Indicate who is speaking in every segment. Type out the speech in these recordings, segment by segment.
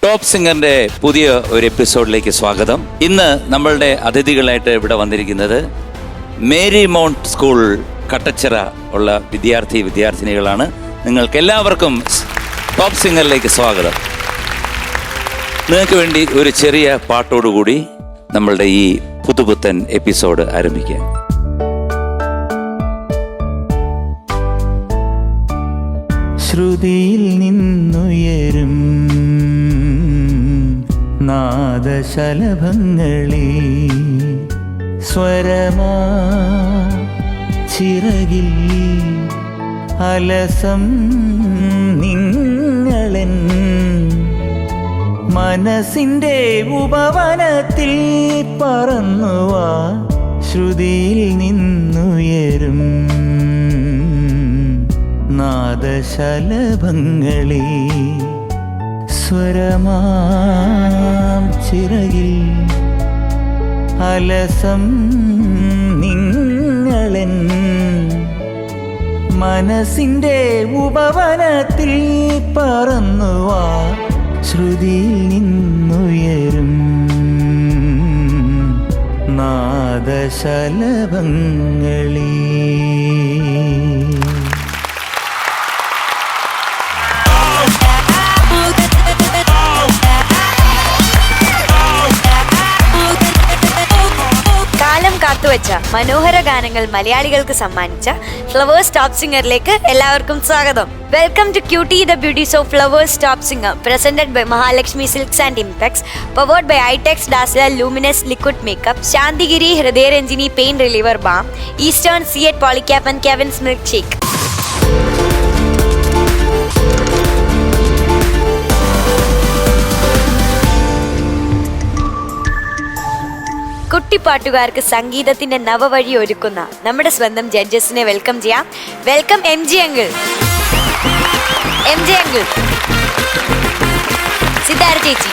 Speaker 1: Top സിംഗറിന്റെ പുതിയ ഒരു എപ്പിസോഡിലേക്ക് സ്വാഗതം. ഇന്ന് നമ്മളുടെ അതിഥികളായിട്ട് ഇവിടെ വന്നിരിക്കുന്നത് മേരി മൗണ്ട് സ്കൂൾ കട്ടച്ചിറ ഉള്ള വിദ്യാർത്ഥിനികളാണ്. നിങ്ങൾക്ക് എല്ലാവർക്കും ടോപ്പ് സിംഗറിലേക്ക് സ്വാഗതം. നിങ്ങൾക്ക് വേണ്ടി ഒരു ചെറിയ പാട്ടോടുകൂടി നമ്മളുടെ ഈ പുതുപുത്തൻ എപ്പിസോഡ് ആരംഭിക്കാം.
Speaker 2: ശ്രുതിയിൽ നിന്നുയരും നാദശലഭങ്ങളെ സ്വരമാ ചിറകിൽ അലസം നിങ്ങളെൻ മനസ്സിൻ്റെ ഉപവനത്തിൽ പറന്നുവാ. ശ്രുതിയിൽ നിന്നുയരും നാദശലഭങ്ങളെ സ്വരമാം ചിറകിൽ അലസം നിങ്ങളെൻ മനസ്സിൻ്റെ ഉപവനത്തിൽ പറന്നുവാ. ശ്രുതിയിൽ നിന്നുയരും നാദശലഭങ്ങളെ.
Speaker 3: കാത്തുവച്ച മനോഹര ഗാനങ്ങൾ മലയാളികൾക്ക് സമ്മാനിച്ച ഫ്ലവേഴ്സ് ടോപ്പ് സിംഗറിലേക്ക് എല്ലാവർക്കും സ്വാഗതം. Welcome to cutie the beauties of Flowers top singer, presented by Mahalakshmi silks and impex, powered by Itex dazzler luminous liquid makeup, Santhigiri Hridayaranjini pain reliever balm, eastern Ceat polycap and Kevin's milk shake. കുട്ടിപ്പാട്ടുകാർക്ക് സംഗീതത്തിന്റെ നവവഴി ഒരുക്കുന്ന നമ്മുടെ സ്വന്തം ജഡ്ജസിനെ welcome ചെയ്യാം. Welcome M G uncle, Siddhartha ചേച്ചി.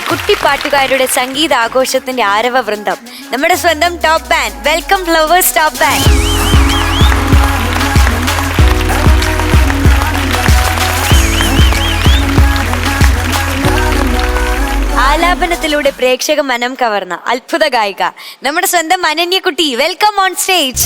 Speaker 3: കുട്ടിപ്പാട്ടുകാരുടെ സംഗീത ആഘോഷത്തിന്റെ ആരവ വൃന്ദം, നമ്മുടെ സ്വന്തം top band. Welcome Flowers top band. ആലാപനത്തിലൂടെ പ്രേക്ഷക മനം കവർന്ന അത്ഭുത ഗായിക, നമ്മുടെ സ്വന്തം അനന്യക്കുട്ടി. Welcome on stage.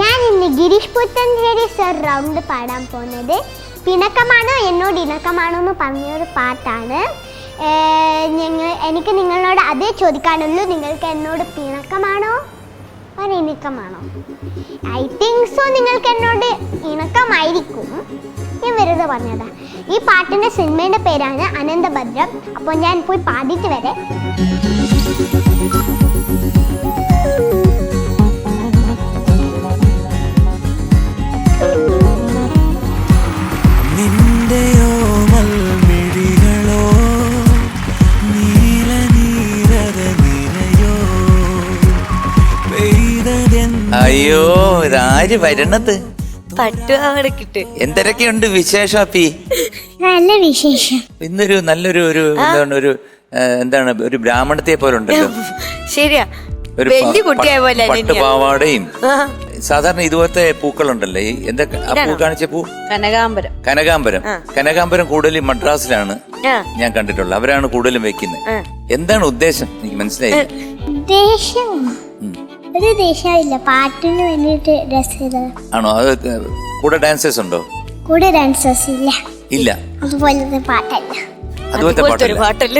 Speaker 4: ഞാൻ ഇന്ന് ഗിരീഷ് പുത്തഞ്ചേരി സർ റൗണ്ട് പാടാൻ പോകുന്നത് പിണക്കമാണോ എന്നോട് ഇണക്കമാണോ എന്ന് പറഞ്ഞൊരു പാട്ടാണ്. എനിക്ക് നിങ്ങളോട് അതേ ചോദിക്കാനുള്ളൂ, നിങ്ങൾക്ക് എന്നോട് പിണക്കമാണോ ഒരു ഇണക്കമാണോ? ഐ തിങ്ക് സോ നിങ്ങൾക്ക് എന്നോട് ഇണക്കമായിരിക്കും. ഞാൻ വെറുതെ പറഞ്ഞതാ. ഈ പാട്ടിൻ്റെ സിനിമയുടെ പേരാണ് അനന്തഭദ്രം. അപ്പോൾ ഞാൻ പോയി പാടിയിട്ട് വരെ.
Speaker 1: അയ്യോ, ഇതാര് വരണത്?
Speaker 3: പട്ടുകിട്ട്
Speaker 1: എന്തൊക്കെയുണ്ട് വിശേഷം?
Speaker 4: നല്ല വിശേഷം.
Speaker 1: ഇന്നൊരു നല്ലൊരു എന്താണ് ഒരു ബ്രാഹ്മണത്തെ പോലെ ഉണ്ടല്ലോ.
Speaker 3: ശരിയാ,
Speaker 1: ഒരു പട്ടുപാവാടയും. സാധാരണ ഇതുപോലത്തെ പൂക്കളുണ്ടല്ലോ, എന്തൊക്കെ പൂ കാണിച്ച പൂ? കനകാംബരം കൂടുതലും മദ്രാസിലാണ് ഞാൻ കണ്ടിട്ടുള്ളത്. അവരാണ് കൂടുതലും വെക്കുന്നത്. എന്താണ് ഉദ്ദേശം? എനിക്ക് മനസ്സിലായില്ല.
Speaker 4: ഒരു ദേശമില്ല, പാട്ടിന് വേണ്ടിട്ട് ഡ്രസ് ചെയ്തത്
Speaker 1: ആണോ? അത് കൂടെ ഡാൻസേഴ്സ് ഉണ്ടോ?
Speaker 4: കൂടെ ഡാൻസേഴ്സ് ഇല്ല. അതുപോലത്തെ പാട്ടല്ല.
Speaker 1: അതുപോലത്തെ പാട്ടല്ല.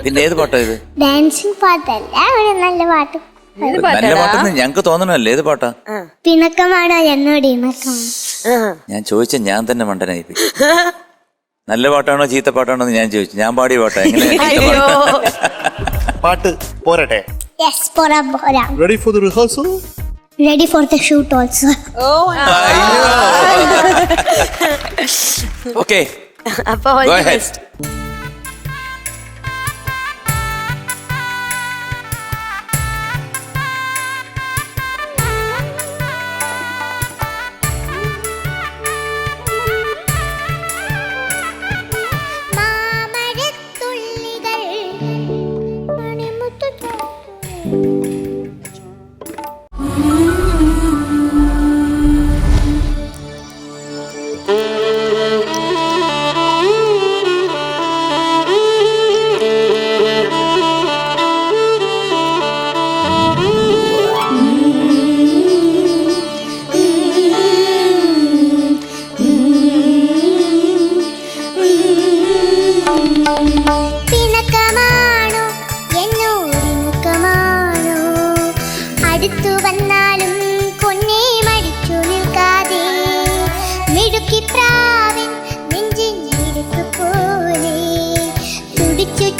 Speaker 1: പിന്നെ ഏത് പാട്ടാ ഇത്?
Speaker 4: ഡാൻസിങ് പാട്ടല്ല, ഒരു നല്ല പാട്ട്.
Speaker 1: നല്ല പാട്ടെന്ന് ഞങ്ങക്ക് തോന്നണല്ലേ. ഏത് പാട്ടാ?
Speaker 4: പിണക്കമാണോ എന്നോട് ഇണക്കമാണോ?
Speaker 1: ഞാൻ ചോദിച്ച ഞാൻ തന്നെ മണ്ടനായി. നല്ല പാട്ടാണോ ചീത്ത പാട്ടാണോ എന്ന് ഞാൻ ചോദിച്ചു. ഞാൻ പാടിയ പാട്ടാ. എങ്ങനെ
Speaker 5: പാട്ട് പോരട്ടെ?
Speaker 4: Yes, പോരാ.
Speaker 5: Ready for the rehearsal?
Speaker 4: Ready for the shoot also.
Speaker 1: Okay.
Speaker 3: Go ahead.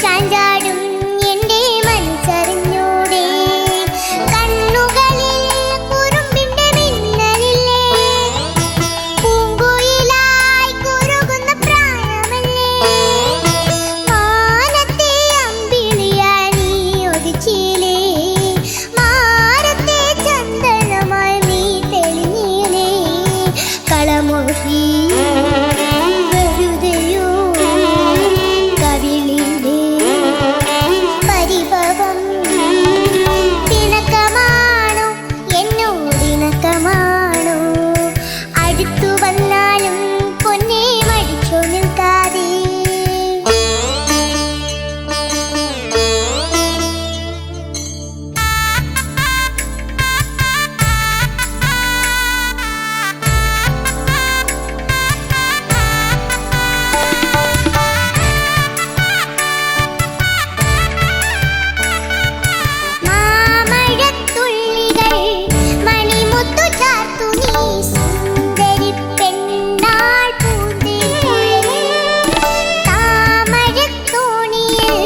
Speaker 4: ചാഞ്ചാടും എൻ്റെ മനസ്സറിഞ്ഞൂടെ കണ്ണുകളിൽ കുറുമ്പിൻ്റെ മിന്നലില്ലേ പൂങ്കുയിലായി കുറുകുന്ന പ്രായമല്ലേ മാനത്തെ അമ്പിളിയായി നീ ഒതുച്ചിലേ മാറത്തെ ചന്ദനമായി നീ തെളിഞ്ഞിലേ കളമൊഴി വെറുതെയോ കവിളിലെ പരിഭവം തിണക്കമാണോ എന്നോടിണക്കമാണോ അടുത്തു വന്നാലും പൊന്നെ മടിച്ചു നിൽക്കാതെ മാമഴത്തുള്ളികൾ മണിമുത്തു ചാർത്തു നീ സുന്ദരി പെണ്ണാൾ പൂന്തേൻ താമരത്തോണിയിൽ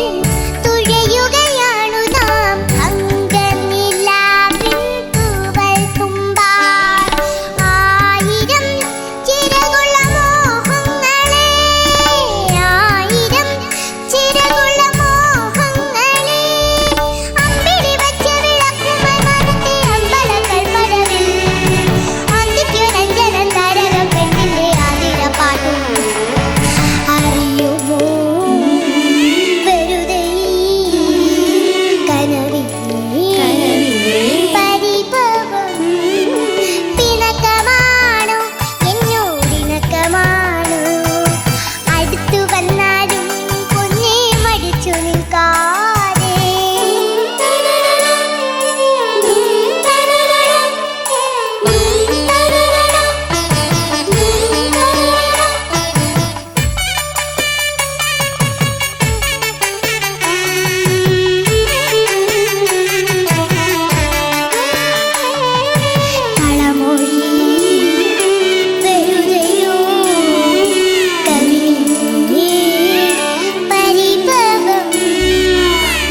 Speaker 4: തുഴയുകയാണു നാം അങ്കനിലാവിൻ തൂവൽ തുമ്പാൽ ആയിരം ചിറകുള്ള മോഹങ്ങളെ ആയിരം ചിറകുള്ള മോഹങ്ങളെ അമ്പിളി വച്ച വിളക്കുമായി മനത്തെ അമ്പലക്കൽപ്പരവിൽ അന്തിക്കൊരഞ്ജനം താരകം പെണ്ണിന്റെ ആതിര പാട്ടും അറിയുമോ വെറുതെ കനവിലെ പരിഭവം പിണക്കമാണോ എന്നോടിണക്കമാണോ അടുത്തു വന്നാലും പൊന്നെ മടിച്ചു നിൽക്കാതെ കളമൊഴി വെറുതെയോ കവിളിലെ പരിഭവം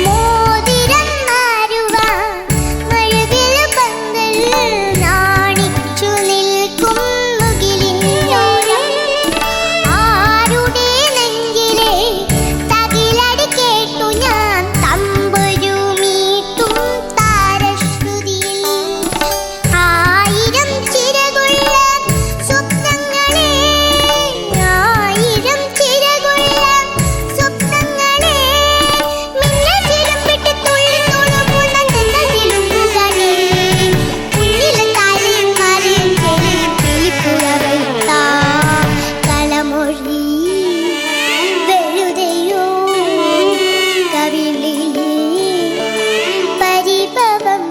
Speaker 4: മോതിരം മാറുവാൻ മഴവിൽ പന്തൽ നാണിച്ചു നിൽക്കും മുകിലിനോരം ആരുടെ നെഞ്ചിലെ തകിലടി കേട്ടു ഞാൻ തമ്പുരു മീട്ടും താരശ്രുതിയിൽ ആയിരം ചിറകുള്ള സ്വപ്നങ്ങളെ ആയിരം ചിറകുള്ള സ്വപ്നങ്ങളെ മിന്നൽ ചിലമ്പിട്ട് തുള്ളി തുളുമ്പുന്ന തെന്നലിലുമുകനെ കുഞ്ഞിലെ താലിയും മാറിയും ചെളിയും കിളിപ്പുറവൈത്താ കളമൊഴി വെറുതെയോ കവിളിലെ പരിഭവം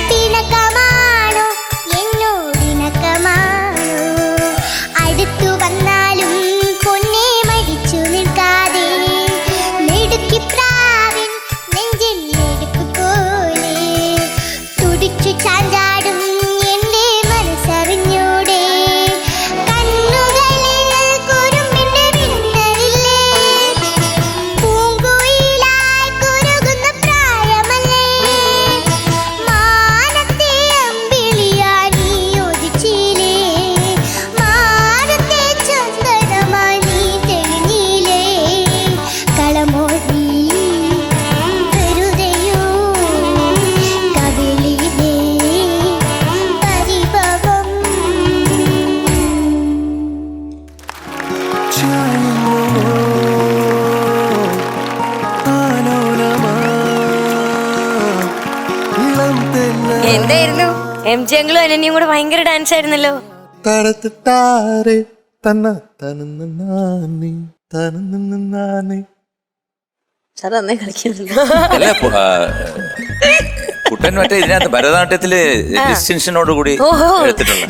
Speaker 4: പിണക്കമാണോ എന്നോടിണക്കമാണോ അടുത്തു വന്നാലും പൊന്നെ മടിച്ചു നിൽക്കാതെ നെടുക്കിപ്രാവിൻ നെഞ്ചിൽ നെടുക്കു പോലെ തുടിച്ചു ചാഞ്ചാടും എൻ്റെ മനസ്സറിഞ്ഞൂടെ കണ്ണുകളിൽ കുറുമ്പിൻ്റെ മിന്നലില്ലേ പൂങ്കുയിലായി കുറുകുന്ന പ്രായമല്ലേ മാനത്തെ അമ്പിളിയായി നീ ഒതുച്ചിലേ മാറത്തെ ചന്ദനമായി നീ തെളിഞ്ഞിലേ കളമൊഴി വെറുതെയോ കവിളിലെ പരിഭവം
Speaker 3: എന്തായിരുന്നു എം ജി അങ്കിളും അനന്യയും കൂടെ ഭയങ്കര ഡാൻസ് ആയിരുന്നല്ലോ
Speaker 5: തരത്തിട്ടാരെ തന്ന തനന്നാനി തനന്നാനി
Speaker 3: സാർ നന്നായി കളിക്കുന്നുണ്ട്
Speaker 1: അല്ല കുട്ടൻ മറ്റേ ഇതിനകത്ത് ഭരതനാട്യത്തില് ഡിസ്റ്റിങ്ഷനോട് കൂടി
Speaker 3: ഓഹോ.
Speaker 1: എടുത്തിട്ടുള്ള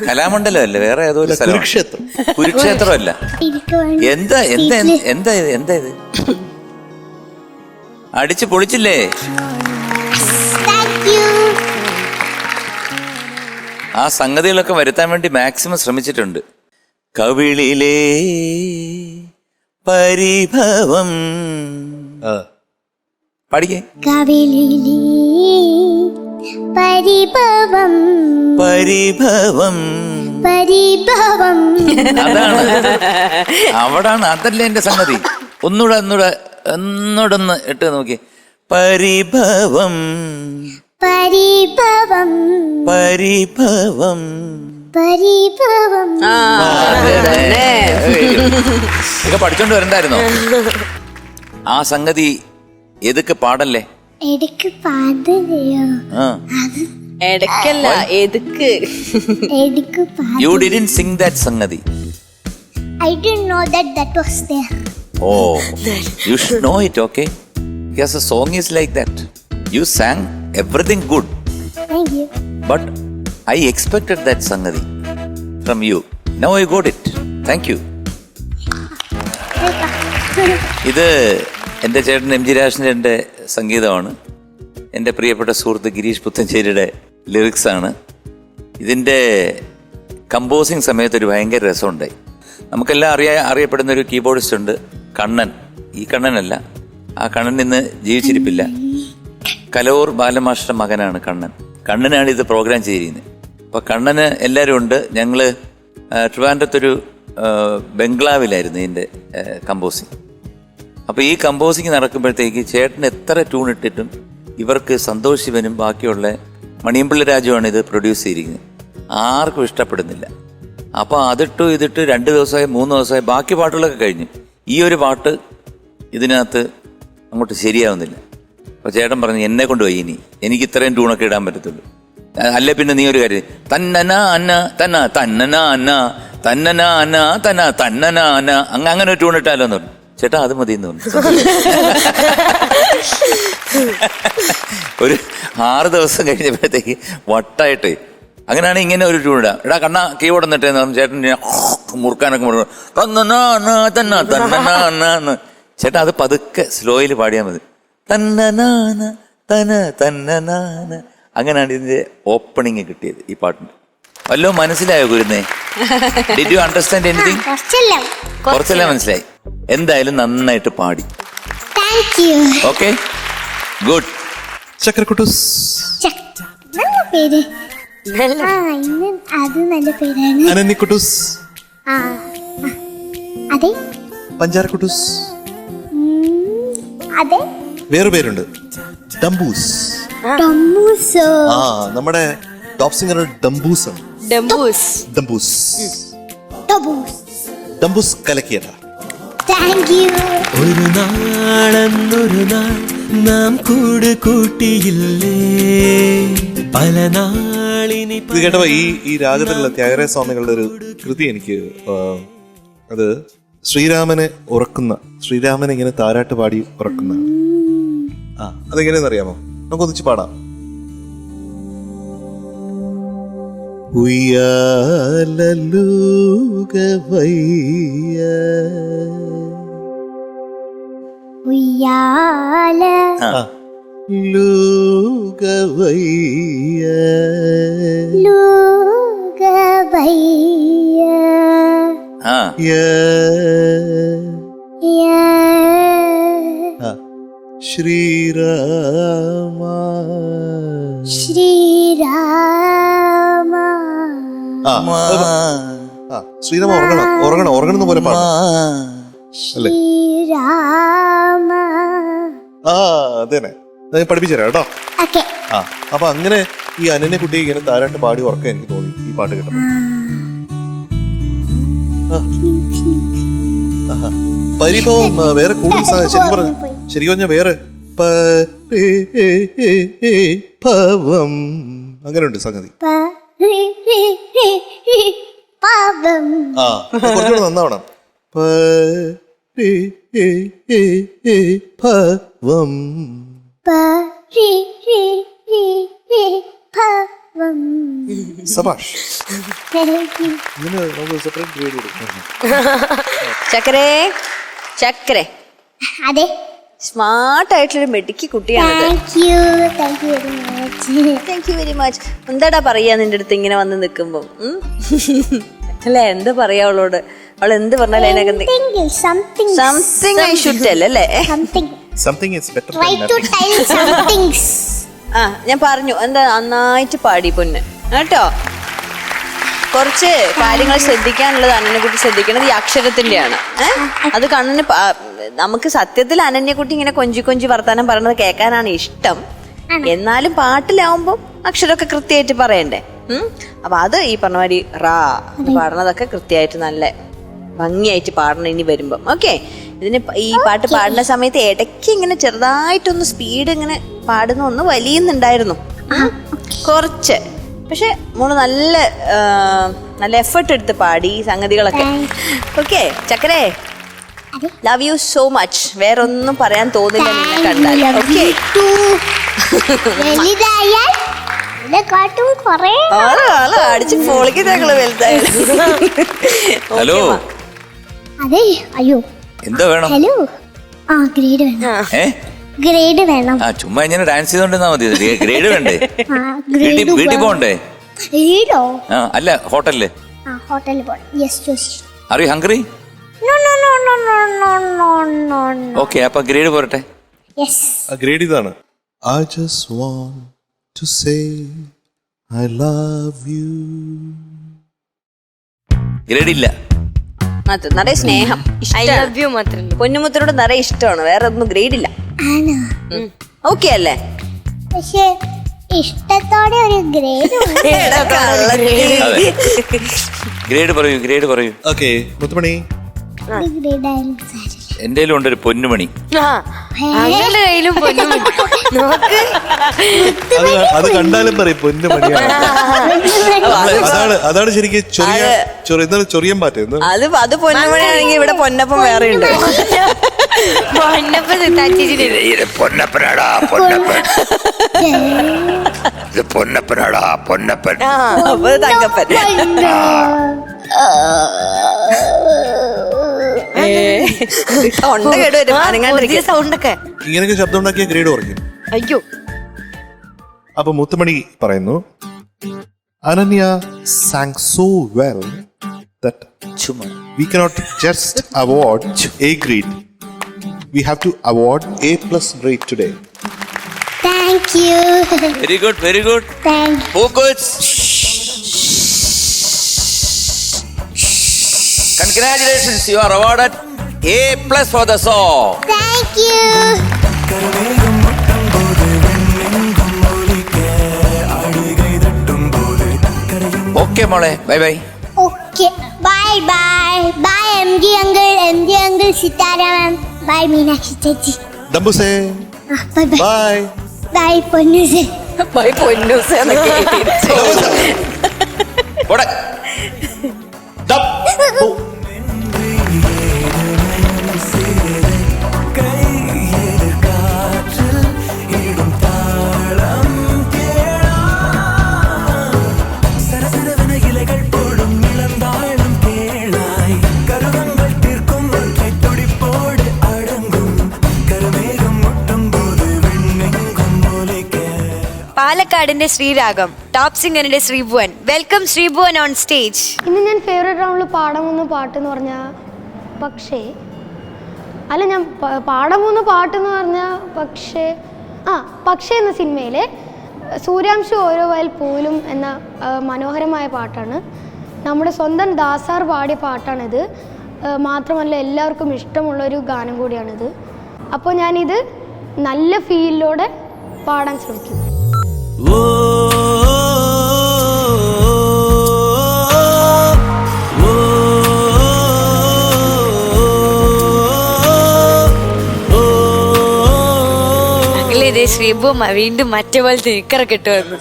Speaker 1: കലാമണ്ഡലം അല്ലേ വേറെ ഏതോ ഒരു സ്ഥലം
Speaker 5: കുരുക്ഷേത്രം
Speaker 1: കുരുക്ഷേത്രമല്ല
Speaker 4: ഇരിക്കുവാൻ
Speaker 1: എന്താ എന്താ എന്താ ഇത് എന്താ ഇത് അടിച്ച് പൊളിച്ചില്ലേ
Speaker 4: താങ്ക് യു
Speaker 1: ആ സംഗതികളൊക്കെ വരുത്താൻ വേണ്ടി മാക്സിമം ശ്രമിച്ചിട്ടുണ്ട് കവിളിലേ പരിഭവം. പഠിക്കേ.
Speaker 4: കവിളിലി പരിഭവം
Speaker 1: പരിഭവം
Speaker 4: പരിഭവം.
Speaker 1: അതാണ് അവിടാണ്, അതല്ലേ എന്റെ സംഗതി. ഒന്നൂടെ ഇട്ട് നോക്കി. പരിഭവം
Speaker 4: പരിഭവം
Speaker 1: പരിഭവം
Speaker 4: പരിഭവം.
Speaker 1: ഇതൊക്കെ പഠിച്ചോണ്ട് വരണ്ടായിരുന്നോ? ആ സംഗതി എതൊക്കെ പാടല്ലേ?
Speaker 4: എടക്ക് പാടലയോ?
Speaker 6: എടക്കല്ല, എതുക്ക്.
Speaker 4: എടക്ക് പാട.
Speaker 1: You didn't sing that സംഗതി.
Speaker 4: I didn't know that was there.
Speaker 1: Oh, you should know it, okay? Because a song is like that. You sang everything good,
Speaker 4: Thank you.
Speaker 1: but I expected that സംഗതി from you. Now I got it. Thank you. ഇത് എൻ്റെ ചേട്ടൻ M G രാജേന്ദ്രൻ്റെ സംഗീതമാണ്. എൻ്റെ പ്രിയപ്പെട്ട സുഹൃത്ത് ഗിരീഷ് പുത്തഞ്ചേരിയുടെ ലിറിക്സാണ്. ഇതിൻ്റെ composing സമയത്ത് ഒരു ഭയങ്കര രസമുണ്ടായി. നമുക്കെല്ലാം അറിയപ്പെടുന്ന ഒരു കീബോർഡിസ്റ്റ് ഉണ്ട്, കണ്ണൻ. ഈ കണ്ണനല്ല, ആ കണ്ണൻ ഇന്ന് ജീവിച്ചിരിപ്പില്ല. കലൂർ ബാലമാസ്റ്റർ മകനാണ് കണ്ണൻ. കണ്ണനാണ് ഇത് പ്രോഗ്രാം ചെയ്തിരിക്കുന്നത്. അപ്പോൾ കണ്ണന് എല്ലാവരും ഉണ്ട്. ഞങ്ങൾ ട്രിവാൻഡ്രത്തൊരു ബംഗ്ലാവിലായിരുന്നു ഇതിൻ്റെ കമ്പോസിങ്. അപ്പോൾ ഈ കമ്പോസിങ് നടക്കുമ്പോഴത്തേക്ക് ചേട്ടൻ എത്ര ട്യൂൺ ഇട്ടിട്ടും ഇവർക്ക് സന്തോഷ് ശിവനും ബാക്കിയുള്ള മണിയമ്പിള്ള രാജുവാണ് ഇത് പ്രൊഡ്യൂസ് ചെയ്തിരിക്കുന്നത്. ആർക്കും ഇഷ്ടപ്പെടുന്നില്ല. അപ്പോൾ ഇതിട്ട് 2 ദിവസമായി 3 ദിവസമായി ബാക്കി പാട്ടുകളൊക്കെ കഴിഞ്ഞു. ഈ ഒരു പാട്ട് ഇതിനകത്ത് അങ്ങോട്ട് ശരിയാവുന്നില്ല. അപ്പോൾ ചേട്ടൻ പറഞ്ഞു, എന്നെ കൊണ്ട് പോയി, ഇനി എനിക്ക് ഇത്രയും ട്യൂണൊക്കെ ഇടാൻ പറ്റത്തുള്ളൂ. അല്ലെ പിന്നെ നീ ഒരു കാര്യം, തന്നനാ അന്ന തന്ന തന്നനാ അന്ന തന്നനാ അന്ന തന്ന തന്നനാ അന്ന അങ്ങനെ ഒരു ട്യൂൺ ഇട്ടാലോ എന്ന് പറഞ്ഞു. ചേട്ടാ അത് മതി എന്ന് പറഞ്ഞു. ഒരു 6 ദിവസം കഴിഞ്ഞപ്പോഴത്തേക്ക് വട്ടായിട്ട് അങ്ങനെയാണ് ഇങ്ങനെ ഒരു ട്യൂൺ ഇടാം. എടാ കണ്ണാ കീബോർഡ് എന്നിട്ടേന്ന് പറഞ്ഞു. ചേട്ടൻ മുറുക്കാനൊക്കെ പറഞ്ഞു, തന്നനാന്ന്. ചേട്ടാ അത് പതുക്കെ സ്ലോയിൽ പാടിയാൽ മതി. തന്നനാന തന തന്നനാന. അങ്ങനെയാണ് ഇതിന്റെ ഓപ്പണിങ് കിട്ടിയത് ഈ പാട്ടിന്. വല്ലോ മനസ്സിലായോ ഗുരുന്നേ? Did you understand anything? കുറച്ചെല്ലാം മനസ്സിലായി. എന്തായാലും നന്നായിട്ട് പാടി.
Speaker 4: Thank you.
Speaker 1: Okay, good.
Speaker 5: ചക്രക്കുട്ടൂസ്.
Speaker 4: നല്ല പേര്. ഇന്ന് അത് നല്ല പേരാണ്.
Speaker 5: അനന്യക്കുട്ടൂസ്.
Speaker 4: അതെ.
Speaker 5: പഞ്ചാരക്കുട്ടൂസ്.
Speaker 4: അതെ.
Speaker 5: വേറെ പേരുണ്ട്, ഡംബൂസ്.
Speaker 4: ടൊമ്മൂസോ.
Speaker 5: നമ്മുടെ ടോപ്പ് സിംഗർ ഡംബൂസ് ആണ്.
Speaker 6: ഡംബൂസ്.
Speaker 5: ഡംബൂസ്.
Speaker 4: ടൊബൂസ്.
Speaker 5: ഡംബൂസ് കലക്കിയട്ടാ.
Speaker 4: Thank you.
Speaker 2: ഒരു നാളെന്നൊരു നാൾ നാം കൂട് കൂട്ടിയില്ലേ പല നാളിനി.
Speaker 5: ഇത് കേട്ടപ്പോ ഈ രാഗത്തിലുള്ള ത്യാഗരാജ സ്വാമികളുടെ ഒരു കൃതി എനിക്ക് അത് ശ്രീരാമനെ ഇങ്ങനെ താരാട്ട് പാടി ഉറക്കുന്ന. അതെങ്ങനെയെന്ന് അറിയാമോ? നമുക്ക് ഒന്നിച്ച് പാടാം. ഉയ്യാലൂകവയ്യ
Speaker 4: ഉയ്യാല
Speaker 5: ലൂകവയ്യ
Speaker 4: ലൂകവയ്യ
Speaker 5: ശ്രീരാമ
Speaker 4: ശ്രീരാമ.
Speaker 5: ശ്രീരാമ ഉറങ്ങണം പോലെ പാടാം അല്ലേ?
Speaker 4: ശ്രീരാമ.
Speaker 5: അതന്നെ പഠിപ്പിച്ചുതരാം കേട്ടോ. അപ്പൊ അങ്ങനെ ഈ അനന്യ കുട്ടിയെ ഇങ്ങനെ താരാട്ട് പാടി ഉറക്കാൻ എനിക്ക് തോന്നി ഈ പാട്ട് കേട്ടപ്പോ. പരിഭവം വേറെ കൂടുതൽ ശരിക്കും പറഞ്ഞ വേറെ പരിഭവം അങ്ങനെയുണ്ട് സംഗതി. കുറച്ചുകൂടെ നന്നാവണം. പരിഭവം. സബാഷ്. ഇങ്ങനെ നമുക്ക് സെപ്പറേറ്റ് ഗ്രേഡ് കൊടുക്കാം.
Speaker 6: ചക്കരേ.
Speaker 4: അതെ.
Speaker 6: സ്മാർട്ട് ആയിട്ടുള്ളൊരു മെഡിക്ക് കുട്ടിയാണ്.
Speaker 4: Thank you very much.
Speaker 6: എന്താടാ പറയാ നിന്റെ അടുത്ത് ഇങ്ങനെ വന്ന് നിൽക്കുമ്പം? അല്ലെ എന്താ പറയാ അവളോട്? അവൾ എന്ത് പറഞ്ഞാലും അതിനകത്ത്
Speaker 4: Something.
Speaker 6: Something I should tell അല്ലേ?
Speaker 4: Something.
Speaker 5: Something is better
Speaker 4: Try to tell some things.
Speaker 6: ആ ഞാൻ പറഞ്ഞു എന്താ നന്നായിട്ട് പാടി പൊന്ന് കേട്ടോ. കുറച്ച് കാര്യങ്ങൾ ശ്രദ്ധിക്കാനുള്ളത് അനന്യക്കുട്ടി ശ്രദ്ധിക്കണത് ഈ അക്ഷരത്തിന്റെയാണ്. അത് കണ്ണിന് നമുക്ക് സത്യത്തിൽ അനന്യക്കുട്ടി ഇങ്ങനെ കൊഞ്ചി കൊഞ്ചി വർത്താനം പറയണത് കേൾക്കാനാണ് ഇഷ്ടം. എന്നാലും പാട്ടിലാവുമ്പോ അക്ഷരമൊക്കെ കൃത്യമായിട്ട് പറയണ്ടേ. അപ്പൊ അത് ഈ പറഞ്ഞ മാതിരി റാ പാടണതൊക്കെ കൃത്യമായിട്ട് നല്ല ഭംഗിയായിട്ട് പാടണം ഇനി വരുമ്പം. ഓക്കെ, ഇതിന് ഈ പാട്ട് പാടുന്ന സമയത്ത് ഇടയ്ക്ക് ഇങ്ങനെ ചെറുതായിട്ടൊന്ന് സ്പീഡ് ഇങ്ങനെ പാടുന്ന ഒന്ന് വലിയുന്നുണ്ടായിരുന്നു കുറച്ച്. പക്ഷെ മോള് നല്ല നല്ല എഫേർട്ട് എടുത്ത് പാടി സംഗതികളൊക്കെ. ഓക്കെ ചക്കരേ, ലവ് യു സോ മച്ച്. വേറെ ഒന്നും പറയാൻ തോന്നില്ല നിന്നെ കണ്ടാൽ. ഓക്കെ,
Speaker 4: വലുതായാൽ ഇതിനെക്കാട്ടും കുറേ
Speaker 6: അടിച്ച് പൊളിക്ക് ഞങ്ങള് വലുതായാലും.
Speaker 1: ഹലോ,
Speaker 4: അതെ. അയ്യോ,
Speaker 1: എന്താ വേണം?
Speaker 4: ഹലോ. ഗ്രേഡ് വേണം. ഗ്രേഡ് വേണം.
Speaker 1: ചുമ്മാ ഇങ്ങനെ ഡാൻസ് ചെയ്തോണ്ടിരുന്നാ മതി. ഗ്രേഡ് വേണ്ടേ?
Speaker 4: ഗ്രേഡ്
Speaker 1: വീട്ടിൽ പോണ്ടേ?
Speaker 4: ഗ്രേഡോ?
Speaker 1: അല്ല, ഹോട്ടലില്.
Speaker 4: ഹോട്ടലിൽ പോണം. Yes yes.
Speaker 1: Are you hungry?
Speaker 4: No no no no no no no no no.
Speaker 1: Okay, അപ്പൊ ഗ്രേഡ് പോരട്ടെ.
Speaker 4: യെസ്.
Speaker 5: ഗ്രേഡ് ഇതാണ്. I just want to say I love you.
Speaker 1: Grade ഇല്ല.
Speaker 6: അത് നിറയെ സ്നേഹം,
Speaker 3: ഐ ലവ് യു മാത്രമേ.
Speaker 6: പൊന്നുമുത്തനോട് നിറയെ ഇഷ്ടമാണ്. വേറെ ഒന്നും ഗ്രേഡ് ഇല്ല. ഓക്കെ അല്ലേ?
Speaker 4: പക്ഷേ ഇഷ്ടത്തോടെ ഒരു ഗ്രേഡ്
Speaker 1: ഗ്രേഡ് പറയൂ, ഗ്രേഡ് പറയൂ.
Speaker 5: ഓക്കെ മുത്തുമണി,
Speaker 4: ഗ്രേഡ് ആയാലും സാരില്ല.
Speaker 1: എന്റെ ഉണ്ട് ഒരു പൊന്നുമണി.
Speaker 3: അവളുടെ കയ്യിലും പൊന്നും നോക്ക്.
Speaker 5: അത് കണ്ടാലും പറയും പൊന്നുമണിയാണ്. അതാണ് ശരിക്കും ചൊറിയൻ പാറ്റ്.
Speaker 6: അത് പൊന്നമണിയാണെങ്കിൽ ഇവിടെ പൊന്നപ്പം വേറെ ഉണ്ട്.
Speaker 1: പൊന്നപ്പനാടാ പൊന്നപ്പൻ, ഇത് പൊന്നപ്പനാടാ പൊന്നപ്പൻ.
Speaker 6: അപ്പൊ തങ്കപ്പൻ. തൊണ്ട കേടുവരും
Speaker 3: സൗണ്ടൊക്കെ.
Speaker 5: ഇങ്ങനെയൊക്കെ ശബ്ദം ഉണ്ടാക്കിയ ഗ്രേഡ് കുറയ്ക്കും.
Speaker 3: അയ്യോ,
Speaker 5: അപ്പൊ മുത്തുമണി പറയുന്നു, Ananya sang so well that we cannot just award A grade. We have to award A+ grade today.
Speaker 4: Thank you.
Speaker 1: Very good, very good.
Speaker 4: Thank you.
Speaker 1: Focus. Congratulations, you are awarded A+ for the song.
Speaker 4: Thank you.
Speaker 1: Okay മോളെ, bye bye.
Speaker 4: Okay. Bye bye. Bye MG uncle. MG uncle Sitara ma'am. Bye Meenakshi chachi.
Speaker 5: Dambuse.
Speaker 4: Bye bye.
Speaker 5: Bye.
Speaker 4: Bye Ponnuse.
Speaker 6: Bye Ponnus എന്നൊക്കെ.
Speaker 1: പോടെ. Dab. Oh.
Speaker 3: പാലക്കാടിന്റെ ശ്രീരാഗം, top സിംഗറിന്റെ Sreebhuvan. Welcome Sreebhuvan on stage.
Speaker 7: ഇന്ന് ഞാൻ favourite റൗണ്ടിൽ പാടാൻ പോകുന്ന പാട്ടെന്ന് പറഞ്ഞാൽ ഞാൻ പാടാൻ പോകുന്ന പാട്ടെന്ന് പറഞ്ഞാൽ പക്ഷേ എന്ന സിനിമയിലെ സൂര്യാംശം ഓരോ വയൽ പൂലും എന്ന മനോഹരമായ പാട്ടാണ്. നമ്മുടെ സ്വന്തം ദാസാർ പാടിയ പാട്ടാണിത്. മാത്രമല്ല എല്ലാവർക്കും ഇഷ്ടമുള്ളൊരു ഗാനം കൂടിയാണിത്. അപ്പോൾ ഞാനിത് നല്ല ഫീലിലൂടെ പാടാൻ ശ്രമിക്കും.
Speaker 3: ഇതേ ശ്രീഭു വീണ്ടും മറ്റേ പോലത്തെ നിക്കറൊക്കെ ഇട്ട് വന്നു.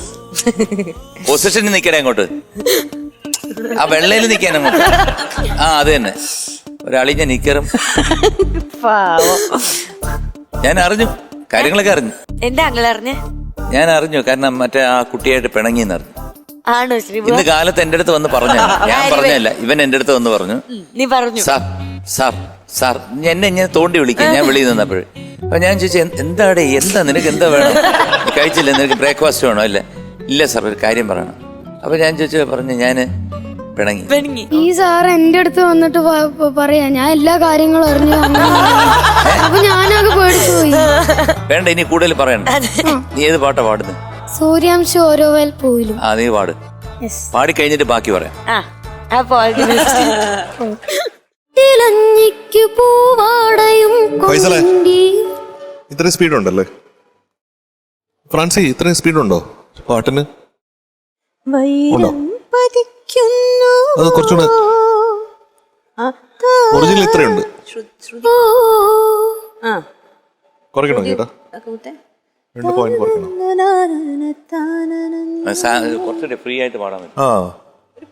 Speaker 1: പൊസിഷനിൽ നിൽക്കണേ അങ്ങോട്ട്, ആ വെള്ളയിൽ നിൽക്കാൻ അങ്ങോട്ട്. അത് തന്നെ, ഒരളിഞ്ഞ നിക്കറും. ഞാൻ അറിഞ്ഞു, കാര്യങ്ങളൊക്കെ അറിഞ്ഞു.
Speaker 3: എന്താ അങ്ങനെ അറിഞ്ഞേ?
Speaker 1: ഞാൻ അറിഞ്ഞു, കാരണം മറ്റേ ആ കുട്ടിയായിട്ട് പിണങ്ങിന്ന് അറിഞ്ഞു.
Speaker 3: ആണോ ശ്രീഭു?
Speaker 1: ഇന്ന് കാലത്ത് എന്റെ അടുത്ത് വന്ന് പറഞ്ഞു. ഞാൻ പറഞ്ഞല്ല, ഇവൻ എന്റെ അടുത്ത് വന്ന് പറഞ്ഞു,
Speaker 3: നീ പറഞ്ഞു
Speaker 1: സാർ സാർ സാർ എന്നെ ഇങ്ങനെ തോണ്ടി വിളിക്കും. ഞാൻ വെളിയിൽ നിന്നപ്പോഴേ അപ്പൊ ഞാൻ ചോദിച്ചു, എന്താ നിനക്ക് എന്താ വേണം? കഴിച്ചില്ല, നിനക്ക് ബ്രേക്ക്ഫാസ്റ്റ് വേണോ? ഇല്ല സാർ, ഒരു കാര്യം പറയണം. അപ്പൊ ഞാൻ പറഞ്ഞു, ഞാൻ പിണങ്ങി.
Speaker 7: ഈ സാർ എൻ്റെ അടുത്ത് വന്നിട്ട് പറയാ ഞാൻ എല്ലാ കാര്യങ്ങളും അറിഞ്ഞു അപ്പൊ ഞാനത് പേടിച്ചു പോയി.
Speaker 1: വേണ്ട, ഇനി കൂടുതൽ പറയണ്ട. നീ ഏത് പാട്ടാ പാടുന്നത്?
Speaker 7: സൂര്യാംശം ഓരോ വയൽ പൂവിലും.
Speaker 1: ആ, നീ പാട്. പാടി കഴിഞ്ഞിട്ട് ബാക്കി പറയാം.
Speaker 7: തിളഞ്ഞിക്കു പൂവാടയും
Speaker 5: ഫൈസലേ,
Speaker 7: കൊണ്ടിയും.
Speaker 5: ഇത്രയും സ്പീഡ് ഉണ്ടല്ലേ ഫ്രാൻസി? ഇത്രയും സ്പീഡ് ഉണ്ടോ പാട്ടിന്? ഉണ്ടോ? അത് കുറച്ചുകൂടെ ഒറിജിനൽ ഇത്രയുണ്ട്. കുറയ്ക്കണോ ചേട്ടാ? 2 പോയിന്റ് കുറയ്ക്കണോ?
Speaker 1: കുറച്ചുകൂടെ ഫ്രീ ആയിട്ട് പാടാൻ പറ്റും.
Speaker 5: ആ, ഒരു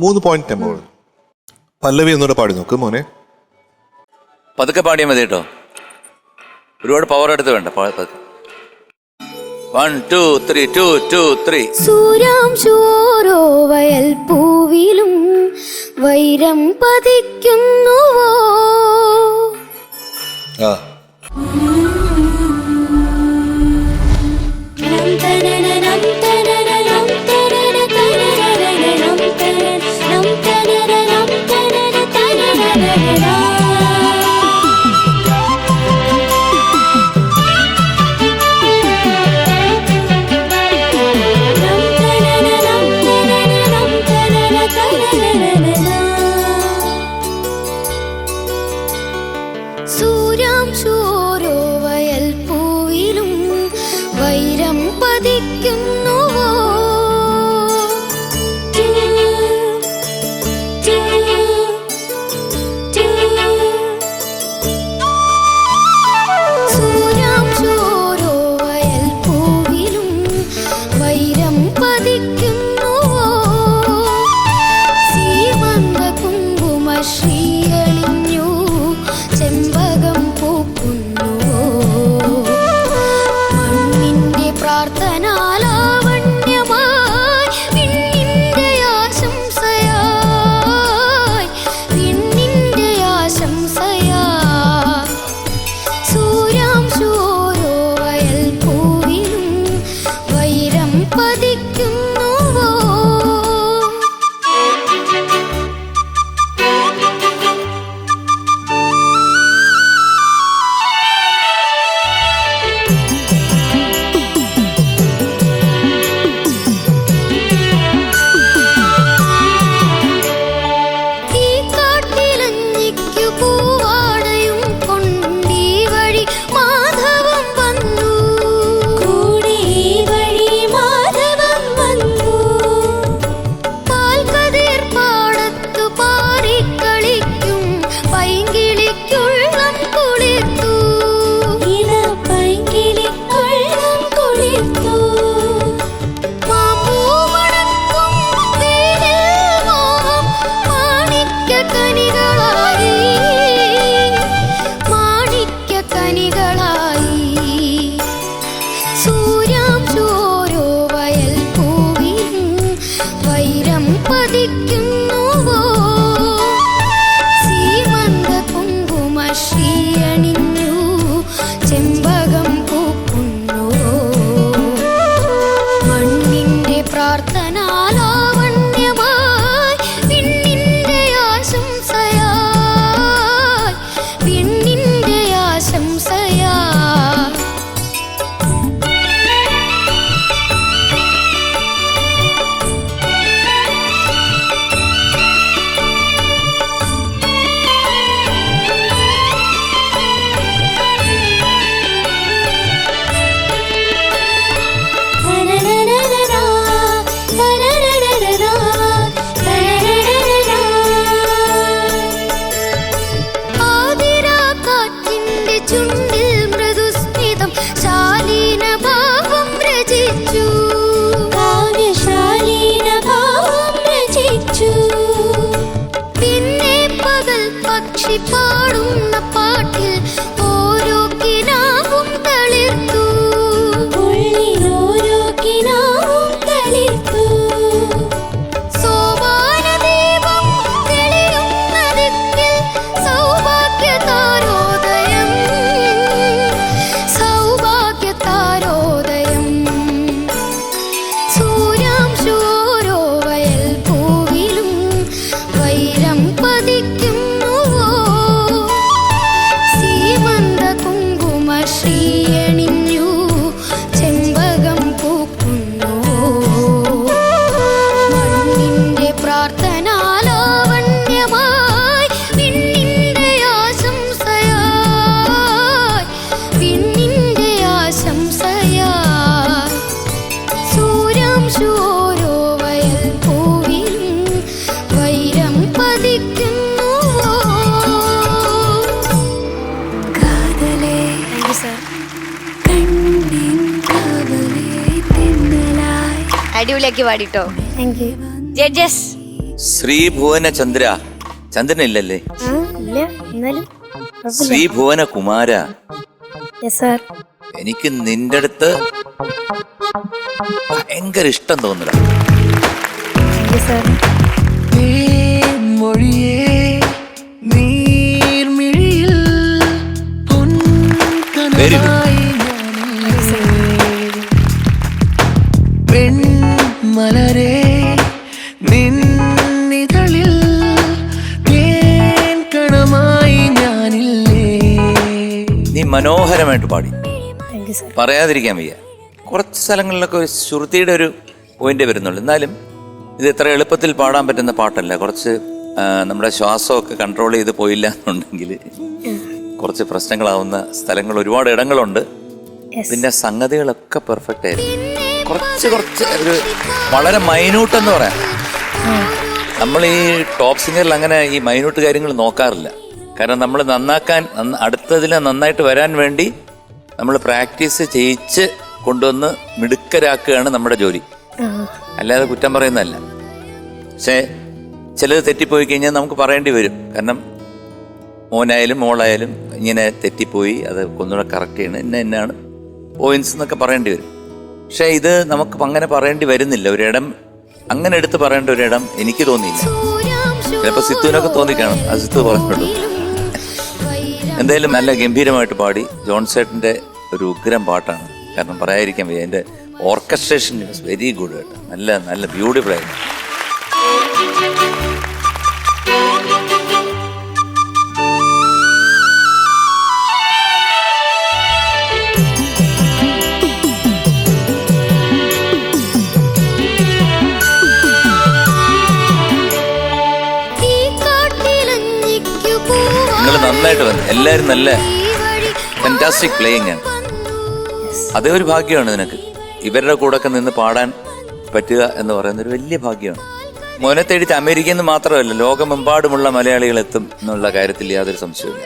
Speaker 5: 3 പോയിന്റ് ടെമ്പോ. പല്ലവി ഒന്നുകൂടെ പാടി നോക്ക് മോനെ.
Speaker 1: പതുക്കെ പാടിയാൽ മതി കേട്ടോ, ഒരുപാട് പവർ എടുത്ത് വേണ്ട. 1 2 3 2 2 3.
Speaker 7: സൂര്യാംശോരോ വയൽ പൂവിലും വൈരം പതിക്കുന്നുവോ.
Speaker 5: ആ,
Speaker 7: സൂര്യാംശോരോ വയൽ പൂവിലും വൈരം പതിക്കുന്നുവോ.
Speaker 3: അടിപൊളിയാക്കി പാടിട്ടോ.
Speaker 7: Thank you.
Speaker 3: Judges
Speaker 1: Sreebhuvana Chandra, ചന്ദ്രനില്ലല്ലേ?
Speaker 7: ഇല്ല, എന്നാലും
Speaker 1: ശ്രീഭുവന കുമാര,
Speaker 7: സാർ.
Speaker 1: എനിക്ക് നിന്റെ അടുത്ത് ഭയങ്കര ഇഷ്ടം തോന്നുക.
Speaker 7: സാർ.
Speaker 1: Very good.
Speaker 2: മലരേ നിന്നിതളിൽ തേൻ കണമായി ഞാനില്ലേ.
Speaker 1: നീ മനോഹരമായിട്ട് പാടി,
Speaker 7: താങ്ക് യു സാർ.
Speaker 1: പറയാതിരിക്കാൻ വയ്യ. കുറച്ച് സ്ഥലങ്ങളിലൊക്കെ ഒരു ശ്രുതിയുടെ ഒരു പോയിന്റ് വരുന്നുള്ളൂ. എന്നാലും ഇത് ഇത്ര എളുപ്പത്തിൽ പാടാൻ പറ്റുന്ന പാട്ടല്ല. കുറച്ച് നമ്മുടെ ശ്വാസമൊക്കെ കൺട്രോൾ ചെയ്ത് പോയില്ല എന്നുണ്ടെങ്കിൽ കുറച്ച് പ്രശ്നങ്ങളാവുന്ന സ്ഥലങ്ങൾ ഒരുപാട് ഇടങ്ങളുണ്ട്. പിന്നെ സംഗതികളൊക്കെ പെർഫെക്റ്റ് ആയിരുന്നു. കുറച്ച് ഒരു വളരെ മൈന്യൂട്ട് എന്ന് പറയാം. നമ്മൾ ഈ ടോപ്പ് സിംഗറിൽ അങ്ങനെ ഈ മൈന്യൂട്ട് കാര്യങ്ങൾ നോക്കാറില്ല. കാരണം നമ്മൾ നന്നാക്കാൻ, അടുത്തതിൽ നന്നായിട്ട് വരാൻ വേണ്ടി നമ്മൾ പ്രാക്ടീസ് ചെയ്യിച്ച് കൊണ്ടുവന്ന് മിടുക്കരാക്കുകയാണ് നമ്മുടെ ജോലി, അല്ലാതെ കുറ്റം പറയുന്നതല്ല. പക്ഷേ ചിലത് തെറ്റിപ്പോയി കഴിഞ്ഞാൽ നമുക്ക് പറയേണ്ടി വരും. കാരണം മോനായാലും മോളായാലും ഇങ്ങനെ തെറ്റിപ്പോയി, അത് ഒന്നുകൂടെ കറക്റ്റ് ചെയ്യണം, എന്നാണ് പോയിന്റ്സ് എന്നൊക്കെ പറയേണ്ടി വരും. പക്ഷേ ഇത് നമുക്ക് അങ്ങനെ പറയേണ്ടി വരുന്നില്ല. ഒരിടം അങ്ങനെ എടുത്ത് പറയേണ്ട ഒരിടം എനിക്ക് തോന്നിയില്ല. ചിലപ്പോൾ സിത്തുവിനൊക്കെ തോന്നിക്കാണും, അത് സിത്തു പറഞ്ഞിട്ടുള്ളൂ. എന്തായാലും നല്ല ഗംഭീരമായിട്ട് പാടി. ജോൺസേട്ടൻ്റെ ഒരു ഉഗ്രം പാട്ടാണ്, കാരണം പറയാതിരിക്കാൻ വയ്യ. അതിൻ്റെ ഓർക്കസ്ട്രേഷൻ ഇസ് വെരി ഗുഡ് കേട്ടോ. നല്ല ബ്യൂട്ടിഫുൾ ആയിരുന്നു. നിങ്ങൾ നന്നായിട്ട് വന്നു. എല്ലാവരും നല്ല ഫാന്റാസ്റ്റിക് പ്ലേയിങ് ആണ്. അതേ ഒരു ഭാഗ്യമാണ് നിനക്ക്. ഇവരുടെ കൂടെ ഒക്കെ നിന്ന് പാടാൻ പറ്റുക എന്ന് പറയുന്നൊരു വലിയ ഭാഗ്യമാണ്. മോനെ തേടിച്ച് അമേരിക്കയിൽ നിന്ന് മാത്രമല്ല, ലോകമെമ്പാടുമുള്ള മലയാളികൾ എത്തും എന്നുള്ള കാര്യത്തിൽ യാതൊരു സംശയവുമില്ല.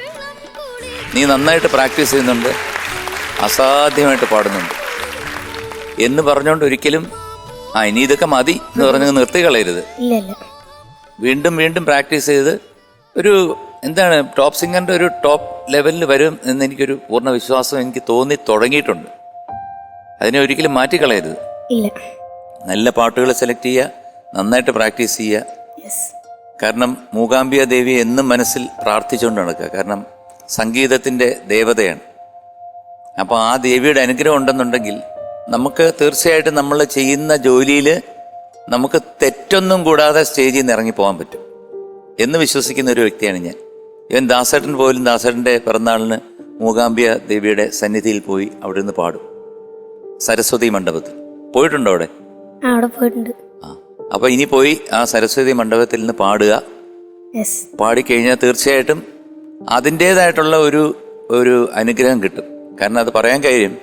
Speaker 1: നീ നന്നായിട്ട് പ്രാക്ടീസ് ചെയ്യുന്നുണ്ട്, അസാധ്യമായിട്ട് പാടുന്നുണ്ട് എന്ന് പറഞ്ഞുകൊണ്ട് ഒരിക്കലും ഇനി ഇതൊക്കെ മതി എന്ന് പറഞ്ഞ് നിർത്തി കളയരുത്. വീണ്ടും വീണ്ടും പ്രാക്ടീസ് ചെയ്ത് ഒരു എന്താണ് ടോപ്പ് സിംഗറിന്റെ ഒരു ടോപ്പ് ലെവലിൽ വരും എന്ന് എനിക്കൊരു പൂർണ്ണ വിശ്വാസം എനിക്ക് തോന്നി തുടങ്ങിയിട്ടുണ്ട്. അതിനെ ഒരിക്കലും മാറ്റിക്കളയരുത്. നല്ല പാട്ടുകൾ സെലക്ട് ചെയ്യുക, നന്നായിട്ട് പ്രാക്ടീസ് ചെയ്യുക. കാരണം മൂകാംബിക ദേവി എന്നും മനസ്സിൽ പ്രാർത്ഥിച്ചുകൊണ്ട് നടക്കുക. കാരണം സംഗീതത്തിൻ്റെ ദേവതയാണ്. അപ്പോൾ ആ ദേവിയുടെ അനുഗ്രഹം ഉണ്ടെന്നുണ്ടെങ്കിൽ നമുക്ക് തീർച്ചയായിട്ടും നമ്മൾ ചെയ്യുന്ന ജോലിയിൽ നമുക്ക് തെറ്റൊന്നും കൂടാതെ സ്റ്റേജിൽ നിന്ന് ഇറങ്ങിപ്പോകാൻ പറ്റും എന്ന് വിശ്വസിക്കുന്ന ഒരു വ്യക്തിയാണ് ഞാൻ. ഇവൻ ദാസേട്ടൻ പോലും ദാസേട്ടൻ്റെ പിറന്നാളിന് മൂകാംബിക ദേവിയുടെ സന്നിധിയിൽ പോയി അവിടെ നിന്ന് പാടും. സരസ്വതി മണ്ഡപത്തിൽ പോയിട്ടുണ്ടോ? അവിടെ
Speaker 7: പോയിട്ടുണ്ട്.
Speaker 1: അപ്പോൾ ഇനി പോയി ആ സരസ്വതി മണ്ഡപത്തിൽ നിന്ന് പാടുക. പാടിക്കഴിഞ്ഞാൽ തീർച്ചയായിട്ടും അതിൻ്റേതായിട്ടുള്ള ഒരു അനുഗ്രഹം കിട്ടും. കാരണം അത് പറയാൻ കാര്യം,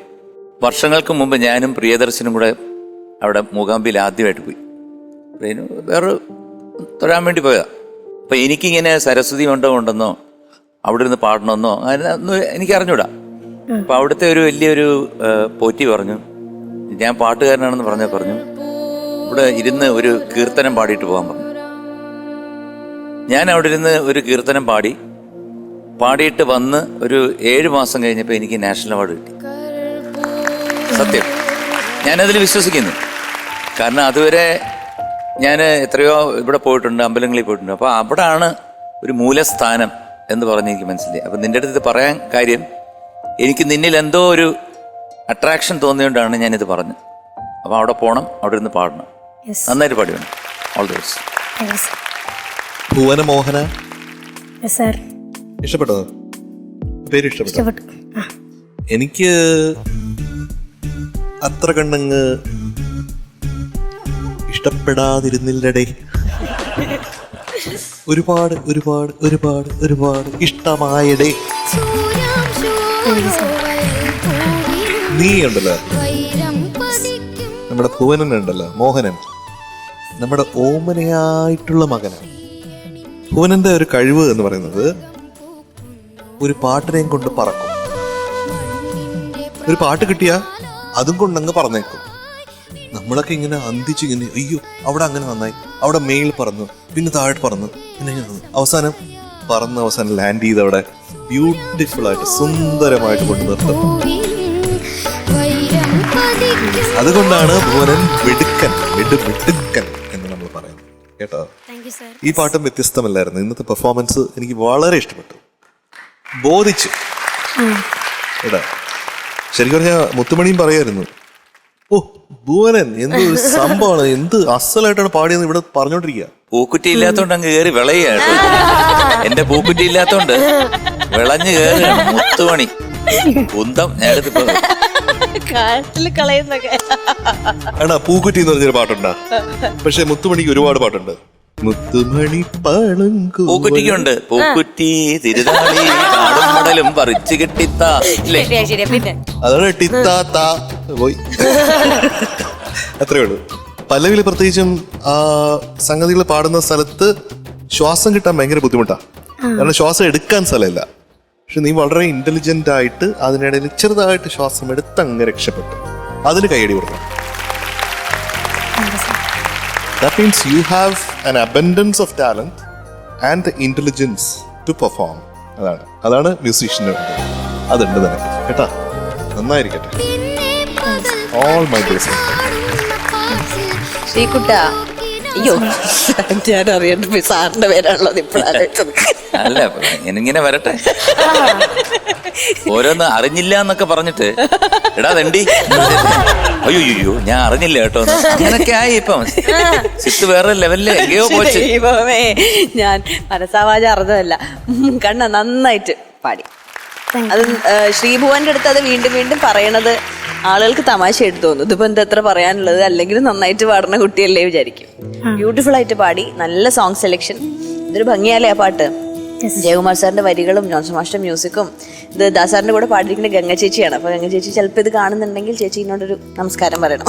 Speaker 1: വർഷങ്ങൾക്ക് മുമ്പ് ഞാനും പ്രിയദർശനും കൂടെ അവിടെ മൂകാംബിയിൽ ആദ്യമായിട്ട് പോയി. വേറെ തൊഴാൻ വേണ്ടി പോയതാ. അപ്പം എനിക്കിങ്ങനെ സരസ്വതി മണ്ഡപം ഉണ്ടെന്നോ അവിടെ ഇരുന്ന് പാടണമെന്നോ അങ്ങനെ ഒന്നും എനിക്ക് അറിഞ്ഞൂടാ. അപ്പം അവിടുത്തെ ഒരു വലിയൊരു പോറ്റി പറഞ്ഞു, ഞാൻ പാട്ടുകാരനാണെന്ന് പറഞ്ഞു ഇവിടെ ഇരുന്ന് ഒരു കീർത്തനം പാടിയിട്ട് പോകാൻ പറഞ്ഞു. ഞാൻ അവിടെ ഇരുന്ന് ഒരു കീർത്തനം പാടിയിട്ട് വന്ന് ഒരു 7 മാസം കഴിഞ്ഞപ്പോൾ എനിക്ക് നാഷണൽ അവാർഡ് കിട്ടി. സത്യം, ഞാനതിൽ വിശ്വസിക്കുന്നു. കാരണം അതുവരെ ഞാൻ എത്രയോ ഇവിടെ പോയിട്ടുണ്ട്, അമ്പലങ്ങളിൽ പോയിട്ടുണ്ട്. അപ്പോൾ അവിടാണ് ഒരു മൂലസ്ഥാനം എന്ന് പറഞ്ഞ് എനിക്ക് മനസ്സിലായി. അപ്പം നിൻ്റെ അടുത്ത് ഇത് പറയാൻ കാര്യം, എനിക്ക് നിന്നിൽ എന്തോ ഒരു അട്രാക്ഷൻ തോന്നിയോണ്ടാണ് ഞാനിത് പറഞ്ഞത്. അപ്പോൾ അവിടെ പോകണം, അവിടെ ഇരുന്ന് പാടണം, നന്നായിട്ട് പാടി വേണം. All the best.
Speaker 5: ഭുവന മോഹന ഇഷ്ടപ്പെട്ടോ? പേര് ഇഷ്ടപ്പെട്ടു? എനിക്ക് അത്ര കണ്ണങ്ങ് ഇഷ്ടപ്പെടാതിരുന്നില്ലടേ. ഒരുപാട് ഒരുപാട് ഒരുപാട് ഒരുപാട് ഇഷ്ടമായടേ. നീ ഉണ്ടല്ലോ, നമ്മുടെ ഭുവനനുണ്ടല്ലോ, മോഹനൻ, നമ്മുടെ ഓമനയായിട്ടുള്ള മകനാണ്. ഭുവനന്റെ ഒരു കഴിവ് എന്ന് പറയുന്നത് ഒരു പാട്ടിനെയും കൊണ്ട് പറക്കും. ഒരു പാട്ട് കിട്ടിയാ അതും കൊണ്ടങ്ങ് പറഞ്ഞേക്കും. നമ്മളൊക്കെ ഇങ്ങനെ അന്തിച്ച് ഇങ്ങനെ അയ്യോ അവിടെ അങ്ങനെ നന്നായി, അവിടെ മേൽ പറന്നു, പിന്നെ താഴെ പറന്നു, പിന്നെ ഇങ്ങനെ വന്നു. അവസാനം ലാൻഡ് ചെയ്ത് അവിടെ ബ്യൂട്ടിഫുൾ ആയിട്ട് സുന്ദരമായിട്ട് കൊണ്ടു നിർത്തും. അതുകൊണ്ടാണ് ഭുവനൻ മിടുക്കൻ എന്ന് നമ്മൾ പറയുന്നത് കേട്ടോ. ഈ പാട്ടും വ്യത്യസ്തമല്ലായിരുന്നു. ഇന്നത്തെ പെർഫോമൻസ് എനിക്ക് വളരെ ഇഷ്ടപ്പെട്ടു, ബോധിച്ചു കേട്ടോ. ശരിക്കും പറഞ്ഞാൽ മുത്തുമണിയും പറയായിരുന്നു, ഓ ഭുവനൻ എന്ത് ഒരു സംഭവമാണ്, എന്ത് അസലായിട്ടാണ് പാടിയെന്ന് ഇവിടെ പറഞ്ഞോണ്ടിരിക്കുക.
Speaker 1: പൂക്കുറ്റി ഇല്ലാത്തോണ്ട് അങ്ങ് കയറി വിളയാണ്. എന്റെ പൂക്കുറ്റി ഇല്ലാത്തോണ്ട് വിളഞ്ഞു കയറുകയാണ് മുത്തുമണി. കുന്തം നേരത്തെ
Speaker 6: കാട്ടിൽ കളയുന്നൊക്കെ.
Speaker 5: ആണോ പൂക്കുറ്റി എന്ന് പറഞ്ഞൊരു പാട്ടുണ്ടാ, പക്ഷെ മുത്തുമണിക്ക് ഒരുപാട് പാട്ടുണ്ട്. മുത്തുമണി
Speaker 1: പൂക്കുറ്റിക്കുണ്ട്. പൂക്കുറ്റി തിരുതാളി കാടും മടലും പറിച്ചു കെട്ടിത്താ.
Speaker 3: പിന്നെ
Speaker 5: അതാണ് ടിത്താ പോയി. അത്രേ ഉള്ളൂ. പല്ലവില് പ്രത്യേകിച്ചും സംഗതികൾ പാടുന്ന സ്ഥലത്ത് ശ്വാസം കിട്ടാൻ ഭയങ്കര ബുദ്ധിമുട്ടാണ്. കാരണം ശ്വാസം എടുക്കാൻ സ്ഥലമില്ല. പക്ഷെ നീ വളരെ ഇന്റലിജന്റ് ആയിട്ട് അതിനിടയിൽ ചെറുതായിട്ട് ശ്വാസം എടുത്ത് അങ്ങ് രക്ഷപ്പെട്ടു. അതിന് കൈയടി കൊടുക്കണം. That means you have an abundance of talent and the intelligence to perform. അതാണ് മ്യൂസീഷ്യന് വേണ്ടത്. അതുണ്ട് തന്നെ കേട്ടാ. നന്നായിരിക്കട്ടെ. All my best.
Speaker 6: ശ്രീകുട്ട, അയ്യോ ഞാൻ അറിയണ്ട സാറിന്റെ പേരാണുള്ളത് ഇപ്പോഴാലോചിച്ചത്.
Speaker 1: അല്ല ഇങ്ങനെ വരട്ടെ. ഓരോന്ന് അറിഞ്ഞില്ല എന്നൊക്കെ പറഞ്ഞിട്ട് എടാ തണ്ടി അയ്യോ ഞാൻ അറിഞ്ഞില്ല കേട്ടോ അങ്ങനൊക്കെ ആയി. ഇപ്പം സിത്ത് വേറെ ലെവലില് എങ്കയോ പോച്ച്.
Speaker 6: ദൈവമേ, ഞാൻ മനസ്സാവാച അറിഞ്ഞതല്ല. കണ്ണ നന്നായിട്ട് പാടി. അത് ശ്രീഭുവന്റെ അടുത്ത് അത് വീണ്ടും വീണ്ടും പറയണത് ആളുകൾക്ക് തമാശയായിട്ട് തോന്നും. ഇതിപ്പോ എന്താ എത്ര പറയാനുള്ളത്, അല്ലെങ്കിൽ നന്നായിട്ട് പാടുന്ന കുട്ടിയല്ലേ വിചാരിക്കും. ബ്യൂട്ടിഫുൾ ആയിട്ട് പാടി. നല്ല സോങ് സെലക്ഷൻ. ഇതൊരു ഭംഗിയാലേ ആ പാട്ട്. ജയകുമാർ സാറിന്റെ വരികളും ജോൺസൺ മാസ്റ്റർ മ്യൂസിക്കും. ഇത് ദാസാറിന്റെ കൂടെ പാടിയിരിക്കുന്ന ഗംഗ ചേച്ചിയാണ്. അപ്പൊ ഗംഗ ചേച്ചി ചിലപ്പോൾ ഇത് കാണുന്നുണ്ടെങ്കിൽ ചേച്ചിനോടൊരു നമസ്കാരം പറയണം.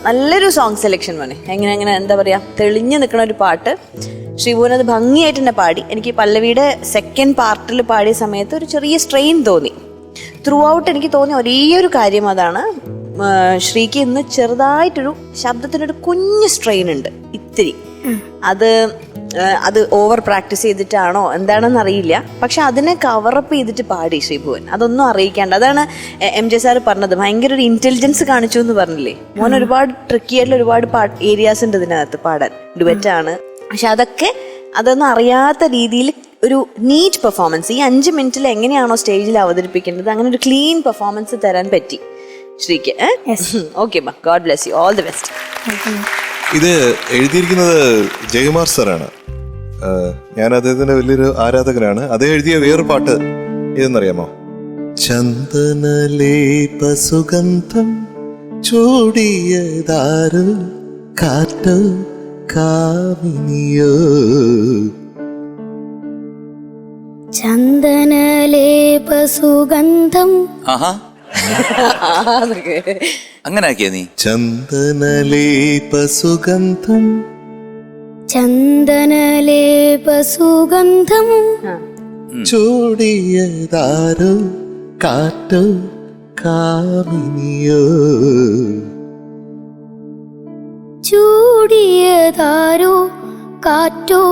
Speaker 6: നല്ലൊരു സോങ് സെലക്ഷൻ മോനെ. എങ്ങനെ എന്താ പറയാ, തെളിഞ്ഞു നിൽക്കുന്ന ഒരു പാട്ട്. ശ്രീഭുവൻ അത് ഭംഗിയായിട്ട് തന്നെ പാടി. എനിക്ക് പല്ലവിയുടെ സെക്കൻഡ് പാർട്ടിൽ പാടിയ സമയത്ത് ഒരു ചെറിയ സ്ട്രെയിൻ തോന്നി. ത്രൂ ഔട്ട് എനിക്ക് തോന്നിയ ഒരേ ഒരു കാര്യം അതാണ്, ശ്രീക്ക് ഇന്ന് ചെറുതായിട്ടൊരു ശബ്ദത്തിനൊരു കുഞ്ഞു സ്ട്രെയിൻ ഉണ്ട് ഇത്തിരി. അത് ഓവർ പ്രാക്ടീസ് ചെയ്തിട്ടാണോ എന്താണെന്ന് അറിയില്ല. പക്ഷെ അതിനെ കവറപ്പ് ചെയ്തിട്ട് പാടി ശ്രീഭുവൻ. അതൊന്നും അറിയിക്കാണ്ട്. അതാണ് MJ സാർ പറഞ്ഞത്, ഭയങ്കര ഒരു ഇന്റലിജൻസ് കാണിച്ചു എന്ന് പറഞ്ഞില്ലേ. മോൻ ഒരുപാട് ട്രിക്കി ആയിട്ടുള്ള ഒരുപാട് ഏരിയാസ് ഉണ്ട് ഇതിനകത്ത് പാടാൻ. ഡുവറ്റാണ്. പക്ഷെ അതൊന്നും അറിയാത്ത രീതിയിൽ ഒരു നീറ്റ് പെർഫോമൻസ് ഈ 5 മിനിറ്റിൽ എങ്ങനെയാണോ സ്റ്റേജിൽ അവതരിപ്പിക്കേണ്ടത് അങ്ങനെ ഒരു ക്ലീൻ പെർഫോമൻസ് തരാൻ പറ്റി ശ്രീക്ക്. Okay, god bless you, all the best.
Speaker 5: ഇത് എഴുതിയിരിക്കുന്നത് ജയകുമാർ സാറാണ്. ഞാൻ അദ്ദേഹത്തിന്റെ വലിയൊരു ആരാധകനാണ്. അദ്ദേഹം എഴുതിയ വേറൊരു പാട്ട് ഏതെന്നറിയാമോ? ചന്ദനലേപസുഗന്ധം ചൂടിയതാരോ കാറ്റോ കാമിനിയോ.
Speaker 7: ചന്ദനലേപസുഗന്ധം.
Speaker 1: ആഹാ അങ്ങനെ ആക്കിയ നീ.
Speaker 5: ചന്ദനലേപസുഗന്ധം
Speaker 7: ചന്ദനലേപസുഗന്ധം
Speaker 5: ചൂടിയതാരോ കാറ്റോ കാമിനിയോ.
Speaker 7: ചൂടിയതാരോ കാറ്റോ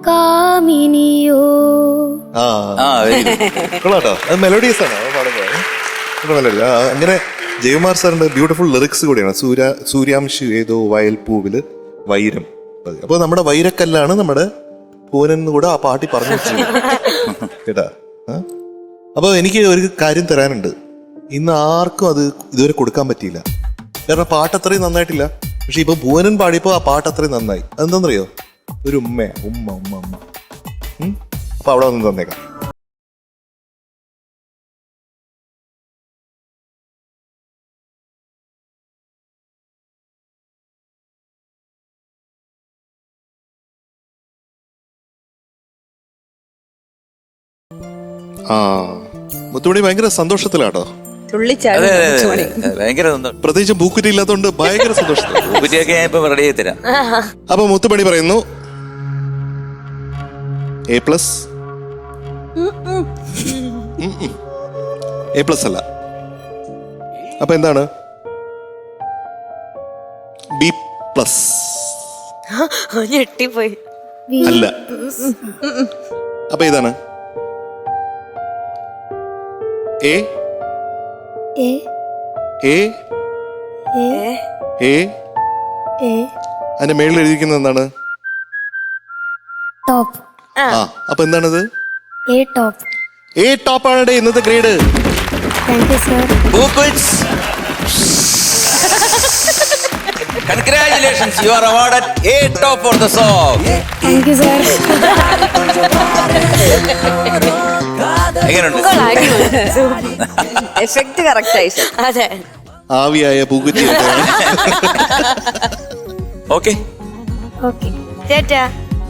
Speaker 7: കാമിനിയോ.
Speaker 5: കൊള്ളാട്ടോ. അത് മെലോഡിയസ് ആണ് പാടുന്നത്. അങ്ങനെ ജയകുമാർ സാറിന്റെ ബ്യൂട്ടിഫുൾ ലിറിക്സ് കൂടിയാണ്. സൂര്യാംശു ഏതോ വയൽപ്പൂവില് വൈരം. അപ്പൊ നമ്മുടെ വൈരക്കല്ലാണ് നമ്മുടെ പൂനൻ കൂടെ ആ പാട്ടി പറഞ്ഞു കേട്ടാ. അപ്പൊ എനിക്ക് ഒരു കാര്യം തരാനുണ്ട്. ഇന്ന് ആർക്കും അത് ഇതുവരെ കൊടുക്കാൻ പറ്റിയില്ല. കാരണം പാട്ട് അത്രയും നന്നായിട്ടില്ല. പക്ഷെ ഇപ്പൊ പൂനൻ പാടിയപ്പോ ആ പാട്ട് അത്രയും നന്നായി. അതെന്താന്നറിയോ? ഒരു ഉമ്മ. അപ്പൊ അവിടെ വന്ന് തന്നേക്കാം. മുത്തുമണി ഭയങ്കര സന്തോഷത്തിലാട്ടോ.
Speaker 1: ഭയങ്കര സന്തോഷം.
Speaker 5: പ്രത്യേകിച്ച് പൂക്കുറ്റി ഇല്ലാത്തതുകൊണ്ട് ഭയങ്കര സന്തോഷത്തില.
Speaker 1: പൂക്കുറ്റിയൊക്കെ ഞാൻ ഇപ്പൊ റെഡി ആയി തരാം.
Speaker 5: അപ്പൊ മുത്തുമണി പറയുന്നു A+. A+ അല്ല. അപ്പൊ എന്താണ്? പ്ലസ്.
Speaker 3: ഞെട്ടിപ്പോയി.
Speaker 5: അല്ല. അപ്പൊ ഇതാണ് A
Speaker 7: A
Speaker 5: A A
Speaker 7: A
Speaker 5: അതിന്റെ മേളിൽ എഴുതിയിരിക്കുന്നത് എന്താണ്?
Speaker 7: ടോപ്പ്.
Speaker 5: ആ, അപ്പൊ എന്താണത്?
Speaker 7: A top.
Speaker 5: എ ടോപ്പ് ആണ് ഇന്നത്തെ grade.
Speaker 7: Thank you sir.
Speaker 1: Congratulations, you are awarded A top for the song.
Speaker 7: Thank you sir.
Speaker 1: എങ്ങനെയുണ്ട്?
Speaker 6: എഫക്ട് കറക്റ്റ് ആയി സർ.
Speaker 3: അതെ.
Speaker 5: ആവിയായ പൂക്കുറ്റി.
Speaker 1: ഓക്കെ.
Speaker 7: ഓക്കെ.
Speaker 3: ചേട്ടാ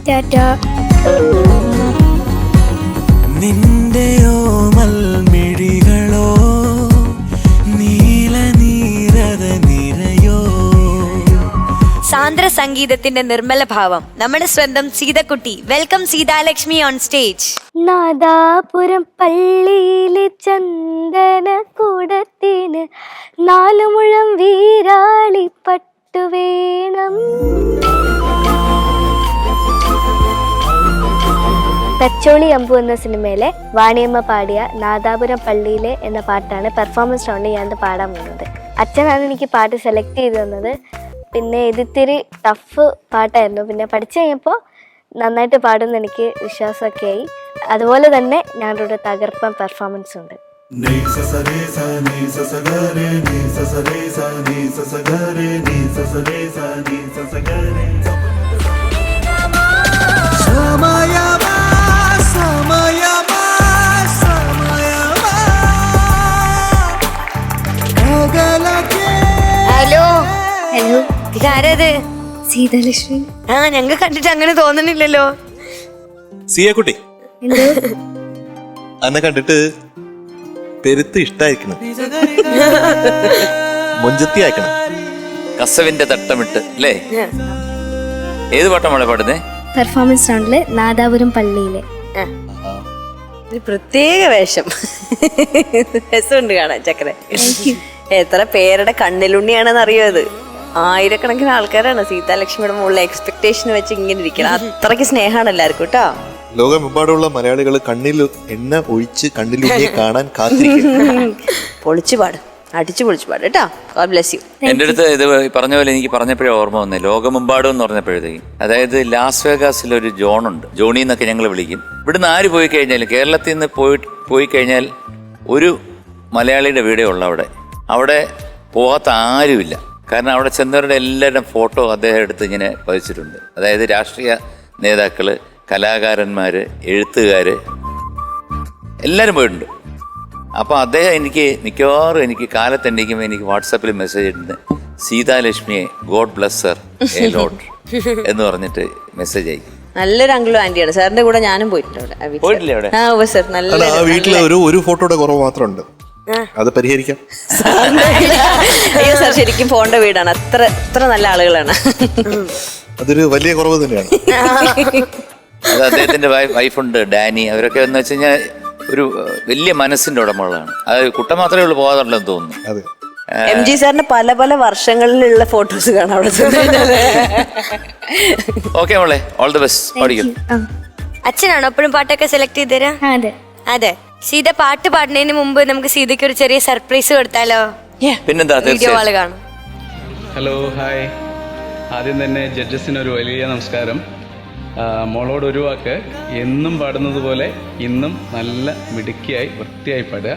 Speaker 7: ടാറ്റാ.
Speaker 2: നിന്റെയോ മൽമിഴികളോ നീലനീരത നിരയോ.
Speaker 3: സാന്ദ്ര സംഗീതത്തിന്റെ നിർമ്മല ഭാവം നമ്മുടെ സ്വന്തം സീതക്കുട്ടി. Welcome Seethalakshmi on stage.
Speaker 7: Nadapuram പള്ളിയിലെ ചന്ദന കൂടത്തിന് 4 മുഴം വീരാളി പട്ടു വേണം. തച്ചോളി അമ്പു എന്ന സിനിമയിലെ വാണിയമ്മ പാടിയ നാദാപുരം പള്ളിയിലെ എന്ന പാട്ടാണ് പെർഫോമൻസ് റൗണ്ടിൽ ഞാൻ പാടാൻ പോകുന്നത്. അച്ഛനാണ് എനിക്ക് പാട്ട് സെലക്ട് ചെയ്ത് തന്നത്. പിന്നെ ഇതിത്തിരി ടഫ് പാട്ടായിരുന്നു. പിന്നെ പഠിച്ചു കഴിഞ്ഞപ്പോൾ നന്നായിട്ട് പാടുമെന്ന് എനിക്ക് വിശ്വാസമൊക്കെ ആയി. അതുപോലെ തന്നെ ഞാനൊരു തകർപ്പൻ പെർഫോമൻസ് ഉണ്ട്.
Speaker 3: ഹലോ.
Speaker 7: ഹലോ,
Speaker 3: ഇതാരത്?
Speaker 7: സീതാലക്ഷ്മി.
Speaker 3: ആ, ഞങ്ങൾ കണ്ടിട്ട് അങ്ങനെ തോന്നണില്ലല്ലോ.
Speaker 5: സിയക്കുട്ടി അന്നെ കണ്ടിട്ട് പെരുത്ത് ഇഷ്ടായിരിക്കണം. മൊഞ്ചത്തി അയക്കണം.
Speaker 1: കസവിന്റെ തട്ടമിട്ട് അല്ലേ? ഏത് പാട്ടാണ് പാടുന്നേ?
Speaker 7: പെർഫോമൻസ് റൗണ്ടില് നാദാപുരം പള്ളിയിലെ.
Speaker 6: ഒരു പ്രത്യേക വേഷം. രസമുണ്ട് കാണാൻ ചക്കര. എത്ര പേരുടെ കണ്ണിലുണ്ണിയാണെന്ന് അറിയോ അത്? ആയിരക്കണക്കിന് ആൾക്കാരാണ് സീതാലക്ഷ്മിയുടെ മുകളിൽ എക്സ്പെക്ടേഷൻ വെച്ച് ഇങ്ങനെ ഇരിക്കണം. അത്രയ്ക്ക് സ്നേഹമാണ് എല്ലാവർക്കും കേട്ടോ.
Speaker 5: ലോകമെമ്പാടുള്ള മലയാളികൾ കണ്ണിൽ എണ്ണ ഒഴിച്ച് കണ്ണിലുണ്ണിയെ കാണാൻ കാത്തിരിക്കും.
Speaker 6: പൊളിച്ചു പാടും, അടിച്ചു പൊളിച്ചു പാടും കേട്ടോ. God bless U.
Speaker 1: എൻ്റെ അടുത്ത് ഇത് പറഞ്ഞ പോലെ എനിക്ക് പറഞ്ഞപ്പോഴേ ഓർമ്മ വന്നേ, ലോകമെമ്പാടും എന്ന് പറഞ്ഞപ്പോഴത്തേക്കും, അതായത് ലാസ് വേഗാസിൽ ഒരു ജോണുണ്ട്, ജോണി എന്നൊക്കെ ഞങ്ങൾ വിളിക്കും. ഇവിടുന്ന് ആര് പോയി കഴിഞ്ഞാലും, കേരളത്തിൽ നിന്ന് പോയി കഴിഞ്ഞാൽ ഒരു മലയാളിയുടെ വീടേ ഉള്ളു അവിടെ പോകാത്ത ആരുമില്ല. കാരണം അവിടെ ചെന്നവരുടെ എല്ലാവരുടെയും ഫോട്ടോ അദ്ദേഹം എടുത്ത് ഇങ്ങനെ പതിച്ചിട്ടുണ്ട്. അതായത് രാഷ്ട്രീയ നേതാക്കള്, കലാകാരന്മാർ, എഴുത്തുകാർ എല്ലാവരും പോയിട്ടുണ്ട്. അപ്പോൾ അദ്ദേഹം എനിക്ക് മിക്കവാറും എനിക്ക് കാലത്തെണ്ണിക്കുമ്പോൾ എനിക്ക് വാട്സാപ്പിൽ മെസ്സേജ് ഇട്ടുണ്ട്, സീതാലക്ഷ്മിയെ god bless sir a lot എന്ന് പറഞ്ഞിട്ട് മെസ്സേജ് അയക്കും.
Speaker 6: നല്ലൊരു അങ്കിളും ആന്റിയാണ്. സാറിന്റെ കൂടെ ഞാനും പോയിട്ടുണ്ട്.
Speaker 1: പോയിട്ടില്ലേ അവിടെ?
Speaker 6: ആ സർ, നല്ല
Speaker 5: വീട്ടില് ഒരു ഫോട്ടോയുടെ കുറവ് മാത്രമുണ്ട്, അത് പരിഹരിക്കാം.
Speaker 6: അയ്യോ സാർ, ശരിക്കും പോണ്ട വീടാണ്. അത്ര നല്ല ആളുകളാണ്.
Speaker 5: അതൊരു വലിയ കുറവ് തന്നെയാണ്.
Speaker 1: അത് അദ്ദേഹത്തിന്റെ വൈഫുണ്ട് ഡാനി, അവരൊക്കെ എന്ന് വെച്ച് കഴിഞ്ഞാൽ ഒരു വലിയ മനസ്സിന്റെ ഉടമകളാണ്. അത് കുട്ട മാത്രമേ ഉള്ളൂ പോകാറുണ്ടെന്ന് തോന്നുന്നു.
Speaker 5: അതെ.
Speaker 6: MG സാറിന്റെ പല വർഷങ്ങളിലുള്ള ഫോട്ടോസ് കാണാം അവിടെ.
Speaker 1: ഓക്കെ മോളെ, ഓൾ ദി ബെസ്റ്റ്. പഠിക്കും.
Speaker 3: അച്ഛനാണോ എപ്പോഴും പാട്ടൊക്കെ സെലക്ട് ചെയ്ത് തരാ?
Speaker 7: അതെ.
Speaker 3: അതെ. സീത പാട്ട് പാടുന്നതിന് മുമ്പ് നമുക്ക് സീതയ്ക്ക് ഒരു ചെറിയ സർപ്രൈസ് കൊടുത്താലോ?
Speaker 1: പിന്നെന്താ,
Speaker 3: വീഡിയോ കോള്
Speaker 1: തീർച്ചയായും.
Speaker 3: കാണും.
Speaker 8: Hello, hi. ആദ്യം തന്നെ ജഡ്ജസിനൊരു വലിയ നമസ്കാരം. മോളോട് ഒരു വാക്ക്, എന്നും പാടുന്നത് പോലെ ഇന്നും നല്ല മിടുക്കിയായി വൃത്തിയായി പാടുക.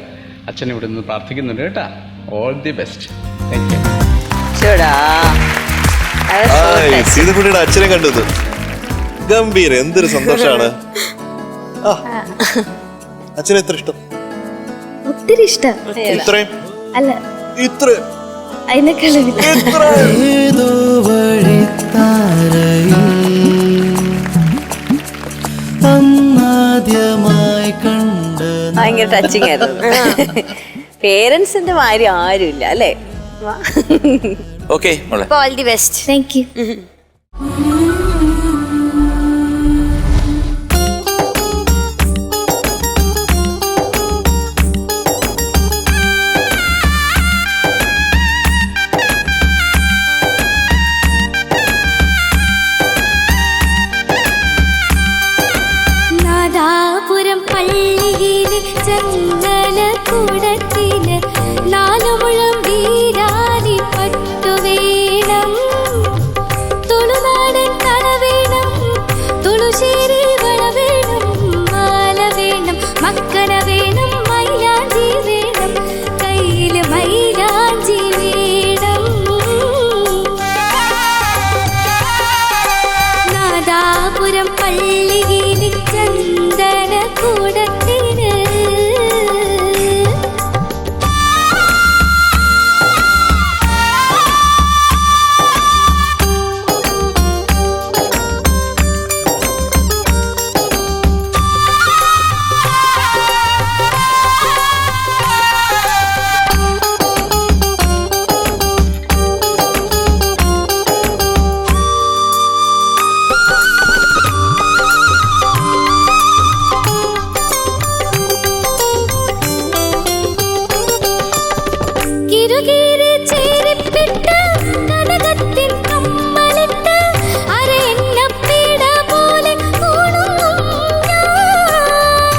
Speaker 8: അച്ഛൻ ഇവിടെ നിന്ന് പ്രാർത്ഥിക്കുന്നുണ്ട് കേട്ടാ. All the best. Thank you.
Speaker 5: സീതക്കുട്ടിയുടെ അച്ഛനെ കണ്ടത് ഗംഭീര, എന്തൊരു സന്തോഷാണ്. അച്ഛനെ എത്ര ഇഷ്ടം?
Speaker 7: ഒത്തിരി ഇഷ്ടം.
Speaker 5: ഇത്രയും
Speaker 7: അല്ല,
Speaker 5: ഇത്രയും
Speaker 7: അതിനേക്കാളും
Speaker 2: ഏതോ വഴിത്താരയിൽ അന്നാദ്യമായി കണ്ട
Speaker 6: ഭയങ്കര ടച്ചിങ് ആയിരുന്നു. പേരൻസിന്റെ മാതിരി ആരുമില്ല അല്ലേ?
Speaker 1: ഓക്കെ മോളെ,
Speaker 3: all the best.
Speaker 7: Thank you.
Speaker 9: ചങ്ങലക്കൂടത്തിന് നാലുമുഴം വീരാലി പട്ടുവേണം. തുളുനാടൻ തല വേണം, തുളുശ്ശേരി വള വേണം, മാല വേണം, മക്കന വേണം, മൈലാഞ്ചി വേണം, കയ്യില് മൈലാഞ്ചി വേണം. നാദാപുരം പള്ളിയിലെ ചന്ദനക്കൂടത്തിന് കിരുകീരി ചേരിപ്പിട്ട് കനകത്തിൻ കമ്മലിട്ട് അരയന്നപ്പീട പോലെ ഉണങ്ങും ഞാൻ.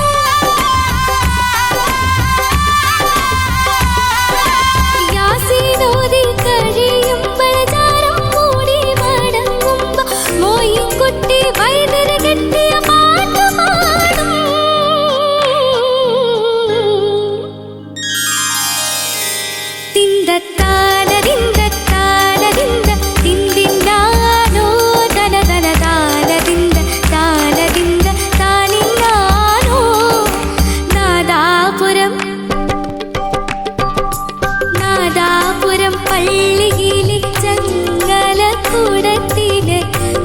Speaker 9: യാസീനോതി കഴിയുമ്പോൾ ചാരം മൂടി മടങ്ങുമ്പോൾ മോയിൻകുട്ടി വൈദ്യര കെട്ടിയ പാട്ട് പാടും. തിന്തത്താനതിന്ത താനതിന്ത തിന്തിന്നാനോ തനതന താനതിന്ത താനതിന്ത താനിന്നാനോ. നാദാപുരം പള്ളിയിലെ ചങ്ങലക്കൂടത്തിന്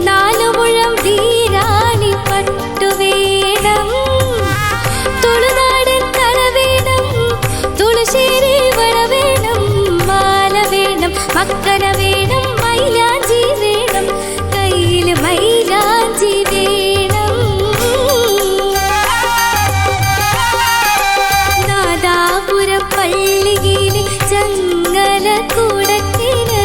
Speaker 9: നാലുമുഴം വീരാണി പട്ടുവേണം. തുളുനാടൻ തല വേണം, തുളുശ്ശേരി വള വേണം, മാല വേണം, മക്കന വേണം, മൈലാഞ്ചി വേണം, കയ്യില് മൈലാഞ്ചി വേണം. നാദാപുരം പള്ളിയിലെ ചങ്ങലക്കൂടത്തിന്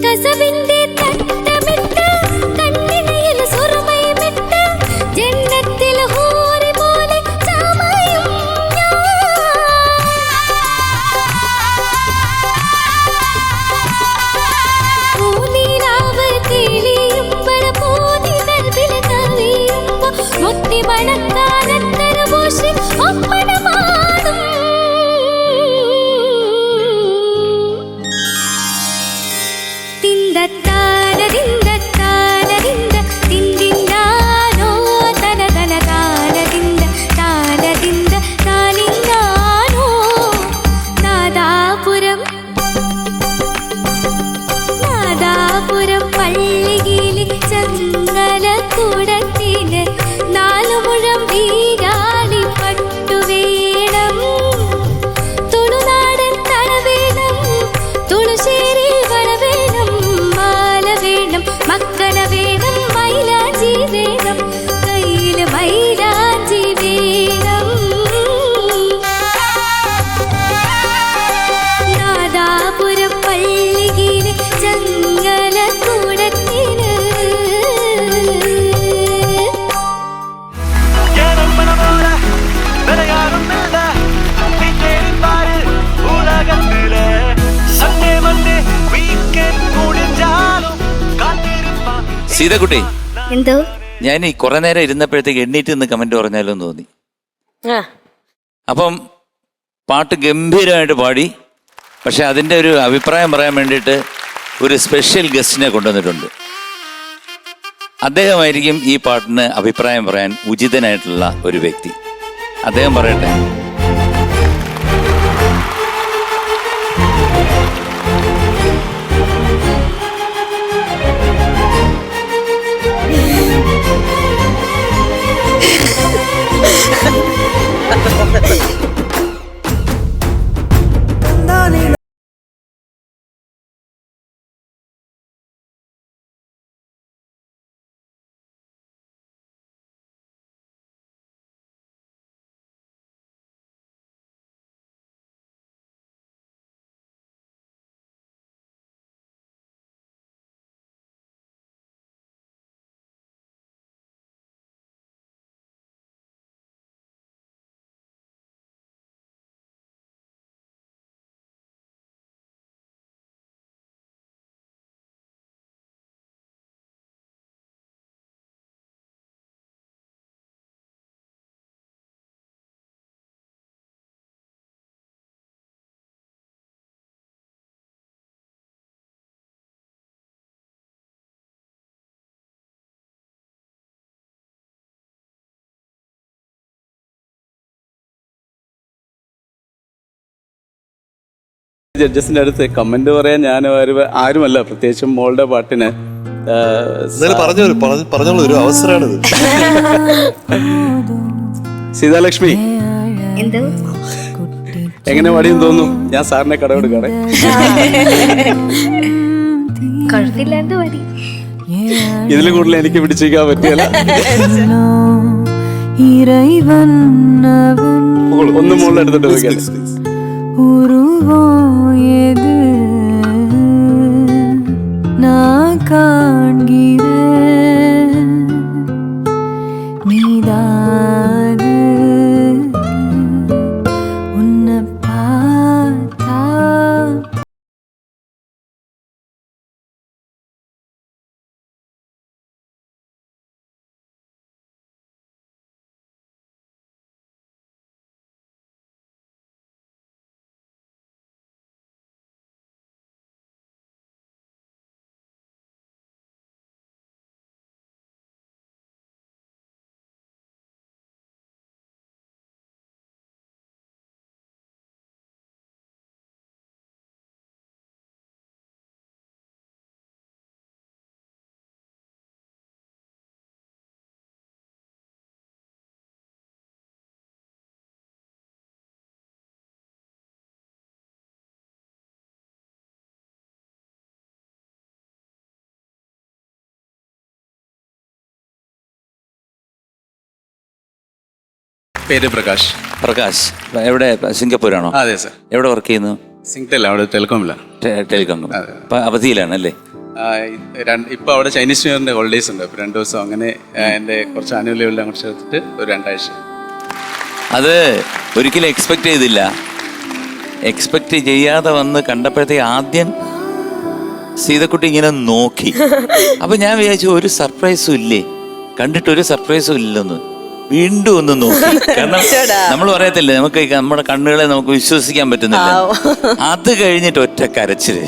Speaker 9: കസവിന്റെ തട്ടമിട്ട് കണ്ണിനയിൽ സുറുമയുമിട്ട് ജന്നത്തിൽ ഹൂറി പോലെ ചമയും ഞാൻ. പൂനിലാവ് കിളിയുമ്പോൾ പൂതി കൽവിൽ കവിയുമ്പോൾ മുത്തി മണക്കാനത്തര പൂശി ഒപ്പനമാടും. തിന്തത്താനതിന്ത താനതിന്ത തിന്തിന്നാനോ തനതന താനതിന്ത താനതിന്ത താനിന്നാനോ. നാദാപുരം പള്ളിയിലെ ചങ്ങലക്കൂടത്തിന് നാലുമുഴം വീരാളി പട്ടുവേണം. തുളുനാടൻ തല വേണം, തുളുശ്ശേരി വള വേണം, മാല വേണം, മക്കന വേണം, മൈലാഞ്ചി വേണം, കയ്യില് മൈലാഞ്ചി വേണം. നാദാപുരം പള്ളിയിലെ ചങ്ങലക്കൂടത്തിന്
Speaker 1: സീതക്കുട്ടി,
Speaker 3: എന്തോ
Speaker 1: ഞാൻ ഈ കുറെ നേരം ഇരുന്നപ്പോഴത്തേക്ക് എണ്ണീറ്റ് നിന്ന് കമന്റ് പറഞ്ഞാലോ എന്ന് തോന്നി.
Speaker 3: ആ
Speaker 1: അപ്പം പാട്ട് ഗംഭീരമായിട്ട് പാടി. പക്ഷെ അതിൻ്റെ ഒരു അഭിപ്രായം പറയാൻ വേണ്ടിയിട്ട് ഒരു സ്പെഷ്യൽ ഗസ്റ്റിനെ കൊണ്ടുവന്നിട്ടുണ്ട്. അദ്ദേഹമായിരിക്കും ഈ പാട്ടിന് അഭിപ്രായം പറയാൻ ഉചിതനായിട്ടുള്ള ഒരു വ്യക്തി. അദ്ദേഹം പറയട്ടെ.
Speaker 8: ജഡ്ജസിന്റെ അടുത്ത് കമന്റ് പറയാൻ ഞാൻ ആരുമല്ല, പ്രത്യേകിച്ചും മോളുടെ പാട്ടിന്
Speaker 5: പറഞ്ഞോളൂ, ഒരു അവസരമാണിത്.
Speaker 8: സീതാലക്ഷ്മി
Speaker 3: എന്തോ
Speaker 8: എങ്ങനെ പാടിയെന്ന് തോന്നുന്നു? ഞാൻ സാറിനെ കടമെടുക്കാണേ.
Speaker 3: കുഴപ്പമില്ലാണ്ട് മതി.
Speaker 8: ഇതിൽ കൂടുതൽ എനിക്ക് പിടിച്ചിരിക്കാൻ പറ്റിയല്ല. ഒന്ന് മുകളിൽ എടുത്തിട്ട് പോയിക്കാൻ. പേര് പ്രകാശ്.
Speaker 1: പ്രകാശ് എവിടെ? സിംഗപ്പൂരാണോ?
Speaker 8: അതെ സർ.
Speaker 1: എവിടെ വർക്ക് ചെയ്യുന്നു?
Speaker 8: സിംഗ്ടെൽ, അവിടെ ടെലികോമില്ല.
Speaker 1: ടെലികോം. ഇപ്പൊ അവധിയിലാണല്ലേ?
Speaker 8: ഇപ്പൊ അവിടെ ചൈനീസ് ന്യൂ ഇയറിന്റെ ഹോളിഡേയ്സ് ഉണ്ട്. 2 ദിവസം അങ്ങനെ എൻ്റെ കുറച്ച് ആനുവൽ ലീവെല്ലാം അങ്ങോട്ട് ചേർത്തിട്ട് ഒരു 2 ആഴ്ച.
Speaker 1: അത് ഒരിക്കലും എക്സ്പെക്ട് ചെയ്തില്ല. എക്സ്പെക്ട് ചെയ്യാതെ വന്ന് കണ്ടപ്പോഴത്തേക്ക് ആദ്യം സീതക്കുട്ടി ഇങ്ങനെ നോക്കി. അപ്പൊ ഞാൻ വിചാരിച്ചു ഒരു സർപ്രൈസും ഇല്ലേ, കണ്ടിട്ടൊരു സർപ്രൈസും ഇല്ലെന്ന്. വീണ്ടും ഒന്ന് നോക്കി. കാരണം നമ്മൾ പറയത്തില്ലേ, നമുക്ക് നമ്മുടെ കണ്ണുകളെ നമുക്ക് വിശ്വസിക്കാൻ പറ്റുന്നില്ല. അത് കഴിഞ്ഞിട്ട് ഒറ്റ കരച്ചില്.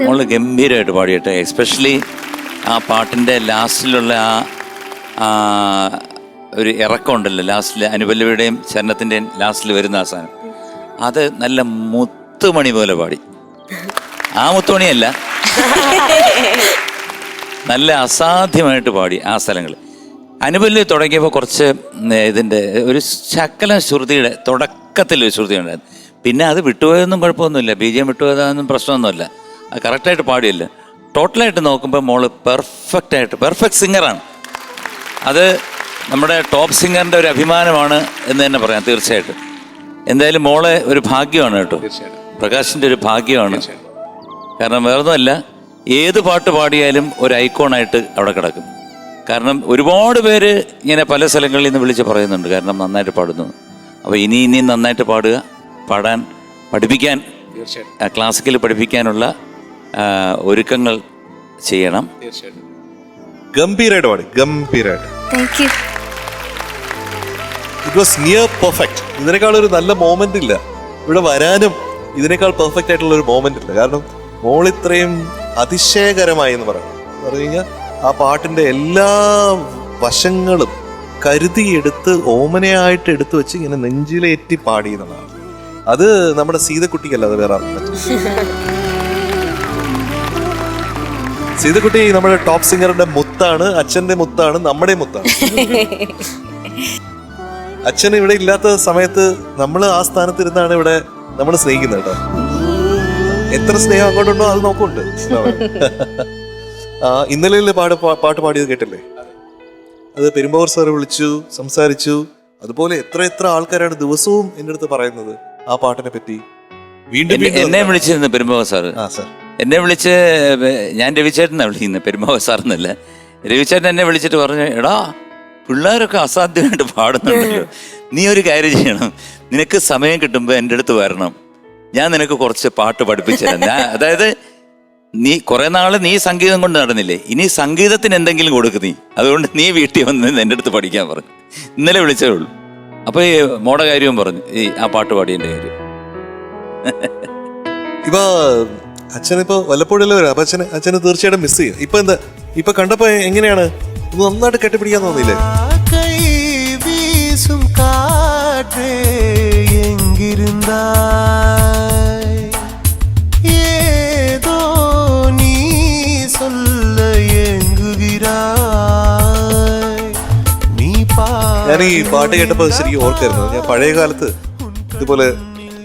Speaker 1: മോള് ഗംഭീരമായിട്ട് പാടിയട്ടെ. എസ്പെഷ്യലി ആ പാട്ടിൻ്റെ ലാസ്റ്റിലുള്ള ആ ഒരു ഇറക്കം ഉണ്ടല്ലോ, ലാസ്റ്റിൽ അനുപല്ലവിയുടെയും ചരണത്തിൻ്റെയും ലാസ്റ്റിൽ വരുന്ന ആ സാധനം, അത് നല്ല മുത്തുമണി പോലെ പാടി. ആ മുത്തുമണിയല്ല, നല്ല അസാധ്യമായിട്ട് പാടി ആ സ്ഥലങ്ങൾ. അനുപല്ലവി തുടങ്ങിയപ്പോൾ കുറച്ച് ഇതിൻ്റെ ഒരു ശകലം ശ്രുതിയുടെ തുടക്കത്തിലൊരു ശ്രുതി ഉണ്ടായിരുന്നു. പിന്നെ അത് വിട്ടുപോയതൊന്നും കുഴപ്പമൊന്നുമില്ല, BGM വിട്ടുപോയതൊന്നും പ്രശ്നമൊന്നുമില്ല. അത് കറക്റ്റായിട്ട് പാടിയല്ല. ടോട്ടലായിട്ട് നോക്കുമ്പോൾ മോള് പെർഫെക്റ്റ് സിംഗറാണ്. അത് നമ്മുടെ ടോപ്പ് സിംഗറിൻ്റെ ഒരു അഭിമാനമാണ് എന്ന് തന്നെ പറയാം തീർച്ചയായിട്ടും. എന്തായാലും മോളെ ഒരു ഭാഗ്യമാണ് കേട്ടോ, പ്രകാശിൻ്റെ ഒരു ഭാഗ്യമാണ്. കാരണം വേറൊന്നുമല്ല, ഏത് പാട്ട് പാടിയാലും ഒരു ഐക്കോണായിട്ട് അവിടെ കിടക്കും. കാരണം ഒരുപാട് പേര് ഇങ്ങനെ പല സ്ഥലങ്ങളിൽ നിന്ന് വിളിച്ച് പറയുന്നുണ്ട്, കാരണം നന്നായിട്ട് പാടുന്നു. അപ്പോൾ ഇനിയും നന്നായിട്ട് പാടുക, പാടാൻ പഠിപ്പിക്കാൻ, ക്ലാസിക്കൽ പഠിപ്പിക്കാനുള്ള ഒരുക്കങ്ങൾ ചെയ്യണം.
Speaker 5: ഗംഭീരമായിട്ട് പാടി, ഗംഭീരമായിട്ട്. It was near perfect. ഇതിനേക്കാൾ ഒരു നല്ല മോമെന്റ് ഇല്ല ഇവിടെ വരാനും. ഇതിനേക്കാൾ പെർഫെക്റ്റ് ആയിട്ടുള്ള ഒരു മോമെന്റ് ഇല്ല. കാരണം മോളിത്രയും അതിശയകരമായി എന്ന് പറഞ്ഞു കഴിഞ്ഞാൽ ആ പാട്ടിന്റെ എല്ലാ വശങ്ങളും കരുതിയെടുത്ത് ഓമനയായിട്ട് എടുത്തു വെച്ച് ഇങ്ങനെ നെഞ്ചിലേറ്റി പാടി എന്നുള്ളതാണ്. അത് നമ്മുടെ സീതക്കുട്ടിക്കല്ല, അത് വേറെ സീതക്കുട്ടി നമ്മുടെ ടോപ്പ് സിംഗറിന്റെ മുത്താണ്, അച്ഛന്റെ മുത്താണ്, നമ്മുടെ മുത്താണ്. അച്ഛൻ ഇവിടെ ഇല്ലാത്ത സമയത്ത് നമ്മൾ ആ സ്ഥാനത്തിരുന്നാണ് ഇവിടെ നമ്മൾ സ്നേഹിക്കുന്നത് കേട്ടോ. എത്ര സ്നേഹം അങ്ങോട്ടുണ്ടോ അത് നോക്കുന്നുണ്ട്. ഇന്നലെ പാട്ട് പാടിയത് കേട്ടില്ലേ? അത് പെരുമ്പാവൂർ സാറ് വിളിച്ചു സംസാരിച്ചു. അതുപോലെ എത്ര ആൾക്കാരാണ് ദിവസവും എൻ്റെ അടുത്ത് പറയുന്നത് ആ പാട്ടിനെ പറ്റി. വീണ്ടും
Speaker 1: എന്നെ വിളിച്ചിരുന്നു പെരുമ്പാവൂർ സാറ്. എന്നെ വിളിച്ച്, ഞാൻ രവിചേട്ടനാണ് വിളിക്കുന്നത്, പെരുമ്പാവൂർ സാറെന്നല്ല. രവിചേട്ടൻ എന്നെ വിളിച്ചിട്ട് പറഞ്ഞു, എടാ പിള്ളേരൊക്കെ അസാധ്യമായിട്ട് പാടുന്നുണ്ടല്ലോ, നീ ഒരു കാര്യം ചെയ്യണം, നിനക്ക് സമയം കിട്ടുമ്പോൾ എൻ്റെ അടുത്ത് വരണം, ഞാൻ നിനക്ക് കുറച്ച് പാട്ട് പഠിപ്പിച്ചു തരാം. അതായത് നീ കുറെ നാള് നീ സംഗീതം കൊണ്ട് നടന്നില്ലേ, ഇനി സംഗീതത്തിന് എന്തെങ്കിലും കൊടുക്ക് നീ, അതുകൊണ്ട് നീ വീട്ടിൽ വന്ന് എൻ്റെ അടുത്ത് പഠിക്കാൻ പറഞ്ഞു. ഇന്നലെ വിളിച്ചേ ഉള്ളൂ. അപ്പൊ ഈ മോടെ കാര്യവും പറഞ്ഞു, ഈ ആ പാട്ട് പാടിയതിൻ്റെ കാര്യം.
Speaker 5: ഇപ്പൊ അച്ഛനിപ്പോ വല്ലപ്പോഴല്ലേ വരാം. അപ്പൊ അച്ഛന് തീർച്ചയായിട്ടും മിസ് ചെയ്യും. ഇപ്പൊ കണ്ടപ്പോ എങ്ങനെയാണ്? നന്നായിട്ട് കെട്ടിപ്പിടിക്കാൻ തോന്നിയില്ലേ?
Speaker 2: காற்றே எங்கிருந்தாய் ஏதோ நீ சொல்ல ஏங்குகிறாய் நீ
Speaker 5: ഞാൻ ഈ പാട്ട് കേട്ടപ്പോൾ ശരിക്കും ഓർക്കായിരുന്നു. ഞാൻ പഴയ കാലത്ത് ഇതുപോലെ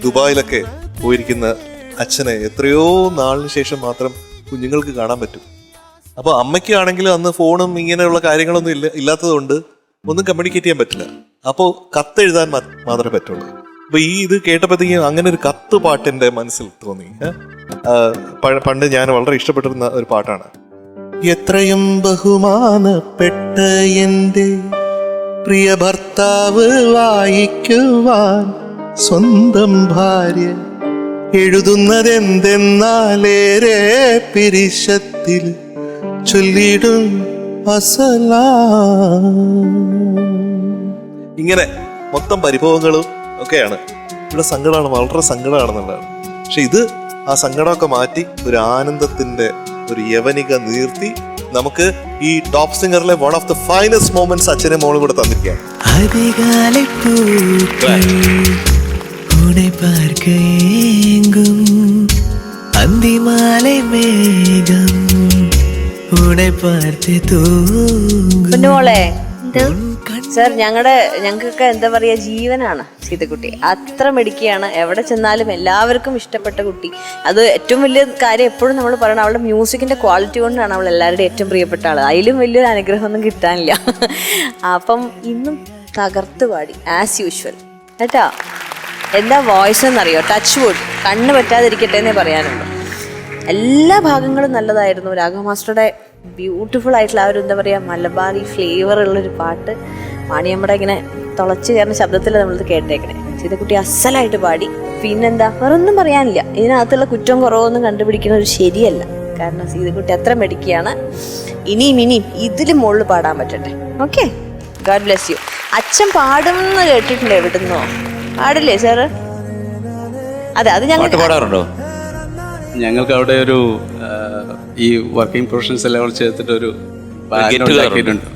Speaker 5: ദുബായിലൊക്കെ പോയിരിക്കുന്ന അച്ഛനെ എത്രയോ നാളിന് ശേഷം മാത്രം കുഞ്ഞുങ്ങൾക്ക് കാണാൻ പറ്റും. അപ്പൊ അമ്മയ്ക്കാണെങ്കിലും അന്ന് ഫോണും ഇങ്ങനെയുള്ള കാര്യങ്ങളൊന്നും ഇല്ലാത്തത് കൊണ്ട് ഒന്നും കമ്മ്യൂണിക്കേറ്റ് ചെയ്യാൻ പറ്റില്ല. അപ്പോൾ കത്തെഴുതാൻ മാത്രമേ പറ്റുള്ളൂ. അപ്പൊ ഈ ഇത് കേട്ടപ്പോഴത്തേക്കും അങ്ങനെ ഒരു കത്ത് പാട്ട് എൻ്റെ മനസ്സിൽ തോന്നി. പണ്ട് ഞാൻ വളരെ ഇഷ്ടപ്പെട്ടിരുന്ന ഒരു പാട്ടാണ്.
Speaker 2: എത്രയും ബഹുമാനപ്പെട്ട എൻ്റെ പ്രിയ ഭർത്താവ് വായിക്കുവാൻ സ്വന്തം ഭാര്യ എഴുതുന്നതെന്തെന്നാലേറെ പിരിശത്തിൽ ചൊല്ലിടും
Speaker 5: ഇങ്ങനെ മൊത്തം പരിഭവങ്ങളും ഒക്കെയാണ്. ഇവിടെ സങ്കടമാണ്, വളരെ സങ്കടമാണെന്നുള്ളതാണ്. പക്ഷെ ഇത് ആ സങ്കടമൊക്കെ മാറ്റി ഒരു ആനന്ദത്തിന്റെ ഒരു യവനിക നീർത്തി നമുക്ക് ഈ ടോപ്പ് സിംഗറിലെ one of the finest moments അച്ഛനും മോളും കൂടെ തന്നിരിക്കുകയാണ്.
Speaker 2: அதிகாலை பூக்கள் உன்னை பார்க்க ஏங்கும் அந்தி மாலை மேகம் உன்னை பார்த்து தூங்கும்
Speaker 6: കുഞ്ഞുമോളെ സർ ഞങ്ങൾക്കൊക്കെ എന്താ പറയാ ജീവനാണ് സീതക്കുട്ടി. അത്ര മിടുക്കിയാണ്. എവിടെ ചെന്നാലും എല്ലാവർക്കും ഇഷ്ടപ്പെട്ട കുട്ടി. അത് ഏറ്റവും വലിയ കാര്യം എപ്പോഴും നമ്മൾ പറയണം, അവളുടെ മ്യൂസിക്കിന്റെ ക്വാളിറ്റി കൊണ്ടാണ് അവൾ എല്ലാവരുടെയും ഏറ്റവും പ്രിയപ്പെട്ട ആള്. അതിലും വലിയൊരു അനുഗ്രഹമൊന്നും കിട്ടാനില്ല. അപ്പം ഇന്നും തകർത്ത് പാടി ആസ് യൂഷ്വൽ കേട്ടോ. എന്താ വോയിസ് എന്നറിയോ? ടച്ച് വുഡ്, കണ്ണ് പറ്റാതിരിക്കട്ടെ എന്നേ പറയാനുള്ളൂ. എല്ലാ ഭാഗങ്ങളും നല്ലതായിരുന്നു. രാഘവ മാസ്റ്ററുടെ ബ്യൂട്ടിഫുൾ ആയിട്ടുള്ള ആ ഒരു എന്താ പറയുക മലബാറി ഫ്ലേവർ ഉള്ളൊരു പാട്ട് മാണിയമ്മയുടെ ഇങ്ങനെ തുളച്ച് കയറുന്ന ശബ്ദത്തിൽ നമ്മളിത് കേട്ടേക്കണേ. സീതക്കുട്ടി അസലായിട്ട് പാടി. പിന്നെന്താ, വേറൊന്നും പറയാനില്ല. ഇതിനകത്തുള്ള കുറ്റവും കുറവൊന്നും കണ്ടുപിടിക്കുന്നത് ശരിയല്ല. കാരണം സീതക്കുട്ടി അത്ര മെടുക്കിയാണ്. ഇനിയും ഇതിലും മുകളിൽ പാടാൻ പറ്റട്ടെ. Okay, god bless you. അച്ഛൻ പാടുമെന്ന് കേട്ടിട്ടുണ്ട്. എവിടുന്നോ പാടില്ലേ സാറ്? അതെ, അത് ഞങ്ങൾ
Speaker 1: പാടാറുണ്ടോ?
Speaker 8: ഞങ്ങൾക്ക് അവിടെ ഒരു ഈ വർക്കിംഗ് പ്രൊഫഷൻസ് എല്ലാം കൂടെ ചേർത്തിട്ട് ഒരു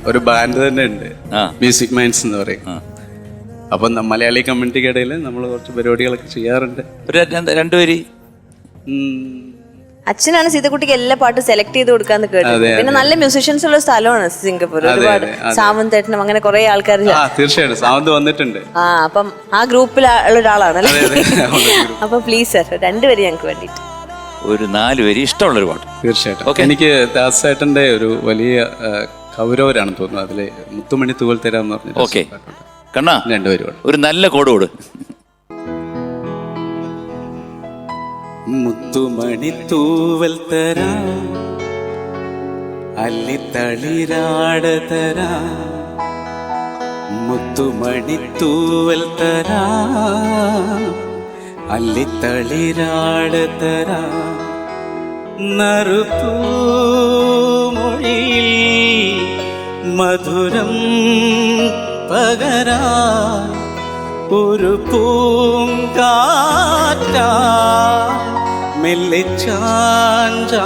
Speaker 8: ഒരു ബാൻഡ് തന്നെ ഉണ്ട്, മ്യൂസിക് മൈൻഡ്സ് എന്ന് പറയും. അപ്പം മലയാളി കമ്മ്യൂണിറ്റിക്ക് ഇടയിൽ നമ്മൾ കുറച്ച് പരിപാടികളൊക്കെ ചെയ്യാറുണ്ട്.
Speaker 1: രണ്ടുപേര്
Speaker 6: അച്ഛനാണ് സീതക്കുട്ടിക്ക് എല്ലാ പാട്ടും സെലക്ട് ചെയ്ത് കൊടുക്കാന്ന് കേട്ടത്. പിന്നെ നല്ല മ്യൂസിഷ്യൻസ് ഉള്ള സ്ഥലമാണ് സിംഗപ്പൂർ. ഒരുപാട് സാവന്തേട്ടനും അങ്ങനെ കുറെ ആൾക്കാർ.
Speaker 8: തീർച്ചയായിട്ടും സാവന്ത് വന്നിട്ടുണ്ട്.
Speaker 6: അപ്പം ആ ഗ്രൂപ്പിൽ ഉള്ള ഒരാളാണല്ലേ. അപ്പൊ പ്ലീസ് സർ രണ്ടുപേരും ഞങ്ങൾക്ക് വേണ്ടിട്ട്
Speaker 1: ഒരു 4 പേര് ഇഷ്ടമുള്ളൊരു പാട്ട്.
Speaker 8: തീർച്ചയായിട്ടും. എനിക്ക് ദാസേട്ടന്റെ ഒരു വലിയ കൗരവരാണെന്ന് തോന്നുന്നു. അതിലെ മുത്തുമണി തൂവൽ തരാന്ന് പറഞ്ഞു.
Speaker 1: ഓക്കെ കണ്ണാ,
Speaker 8: രണ്ടുപേരും
Speaker 1: ഒരു നല്ല കോഡ് കൊടു.
Speaker 2: മുത്തുമണി തൂവൽ തരാ അല്ലിത്തളിരാട് തരാ മുത്തുമണി തൂവൽ തരാ അല്ലിത്തളിരാട് തരാ നറുത്തൂമൊഴിയിൽ മധുരം പകരാ ഒരു പൂങ്കാറ്റാ മെല്ലെ ചാഞ്ചാടാ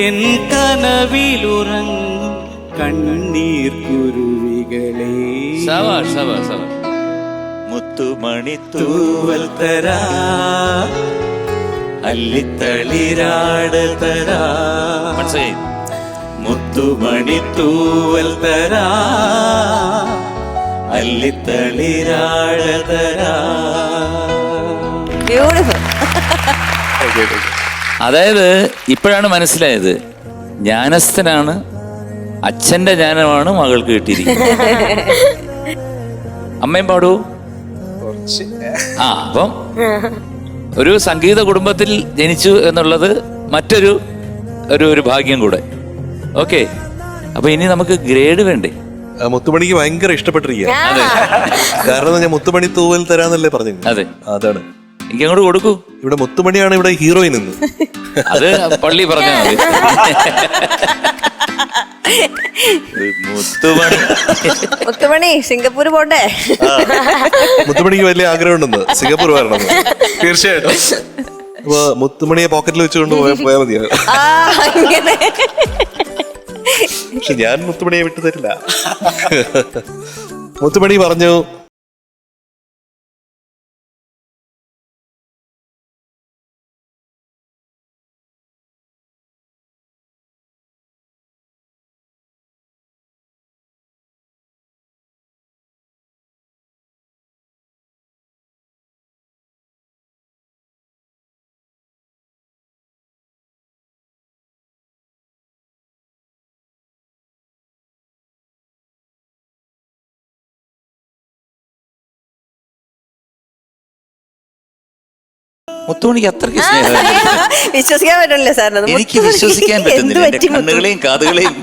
Speaker 2: എൻ കനവിലുറങ്ങും കണ്ണീർ കുരുവികളെ
Speaker 1: മുത്തുമണി
Speaker 2: തൂവൽ തരാ അല്ലിത്തളിരാട് തരാ
Speaker 1: മനസ്സിലായി.
Speaker 2: മുത്തുമണി തൂവൽ തരാ അല്ലിത്തളിരാട് തരാ.
Speaker 6: ബ്യൂട്ടിഫുൾ.
Speaker 1: അതായത് ഇപ്പോഴാണ് മനസ്സിലായത്, ജ്ഞാനസ്ഥനാണ് അച്ഛന്റെ ജ്ഞാനമാണ് മകൾക്ക് കിട്ടിയിരിക്കുന്നത്. അമ്മയും പാടൂ. അപ്പം ഒരു സംഗീത കുടുംബത്തിൽ ജനിച്ചു എന്നുള്ളത് മറ്റൊരു ഒരു ഭാഗ്യം കൂടെ. ഓക്കെ, അപ്പൊ ഇനി നമുക്ക് ഗ്രേഡ് വേണ്ടേ?
Speaker 5: മുത്തുമണിക്ക് ഭയങ്കര ഇഷ്ടപ്പെട്ടിരിക്കുക. കാരണം ഞാൻ മുത്തുമണി തൂവൽ തരാന്നല്ലേ പറഞ്ഞു.
Speaker 1: അതെ,
Speaker 5: അതാണ്.
Speaker 1: എനിക്ക് അങ്ങോട്ട് കൊടുക്കൂ.
Speaker 5: ഇവിടെ മുത്തുമണിയാണ് ഇവിടെ ഹീറോയിൻ എന്ന്.
Speaker 1: അത് പള്ളി പറഞ്ഞാൽ മതി.
Speaker 6: മുത്തുമണി സിംഗപ്പൂർ പോട്ടെ.
Speaker 5: മുത്തുമണിക്ക് വലിയ ആഗ്രഹമുണ്ടെന്ന് സിംഗപ്പൂർ വരണം.
Speaker 8: തീർച്ചയായിട്ടും.
Speaker 5: അപ്പൊ മുത്തുമണിയെ പോക്കറ്റിൽ വെച്ചുകൊണ്ട് പോയാൽ മതിയാണ്. പക്ഷെ ഞാൻ മുത്തുമണിയെ വിട്ടു തരില്ല. മുത്തുമണി പറഞ്ഞു
Speaker 1: മുത്തുമണിക്ക് അത്രയ്ക്ക് സ്നേഹം
Speaker 6: വിശ്വസിക്കാൻ പറ്റില്ല സാറിന്.
Speaker 1: എനിക്ക് വിശ്വസിക്കാൻ പറ്റുന്നില്ല. എന്റെ കണ്ണുകളെയും കാതുകളെയും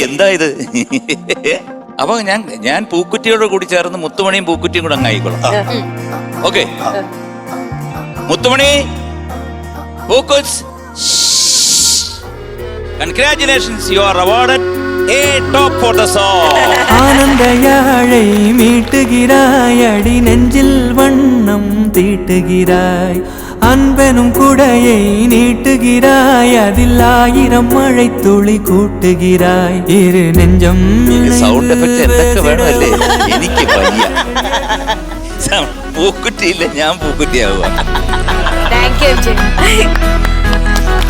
Speaker 1: എന്താ ഇത്? അപ്പൊ ഞാൻ പൂക്കുറ്റിയോട് കൂടി ചേർന്ന് മുത്തുമണിയും പൂക്കുറ്റിയും കൂടെ അങ്ങ് ആയിക്കോളാം. Okay, Muthumani Pookkus, congratulations, you are awarded A top for the song.
Speaker 2: ஆனந்தயாழை மீட்டுகிறாய், அடி நெஞ்சில் வண்ணம் தீட்டுகிறாய், அன்பெனும் குடையை நீட்டுகிறாய், அதில் 1000 மழை துளி கூட்டுகிறாய், இரு நெஞ்சம்
Speaker 1: സൗണ്ട് എഫക്ട് എന്തൊക്കെ വേണമല്ലേ? എനിക്ക് വയ്യ. പൂക്കുറ്റിയില്ല, ഞാൻ പൂക്കുറ്റിയാവുക.
Speaker 3: Thank you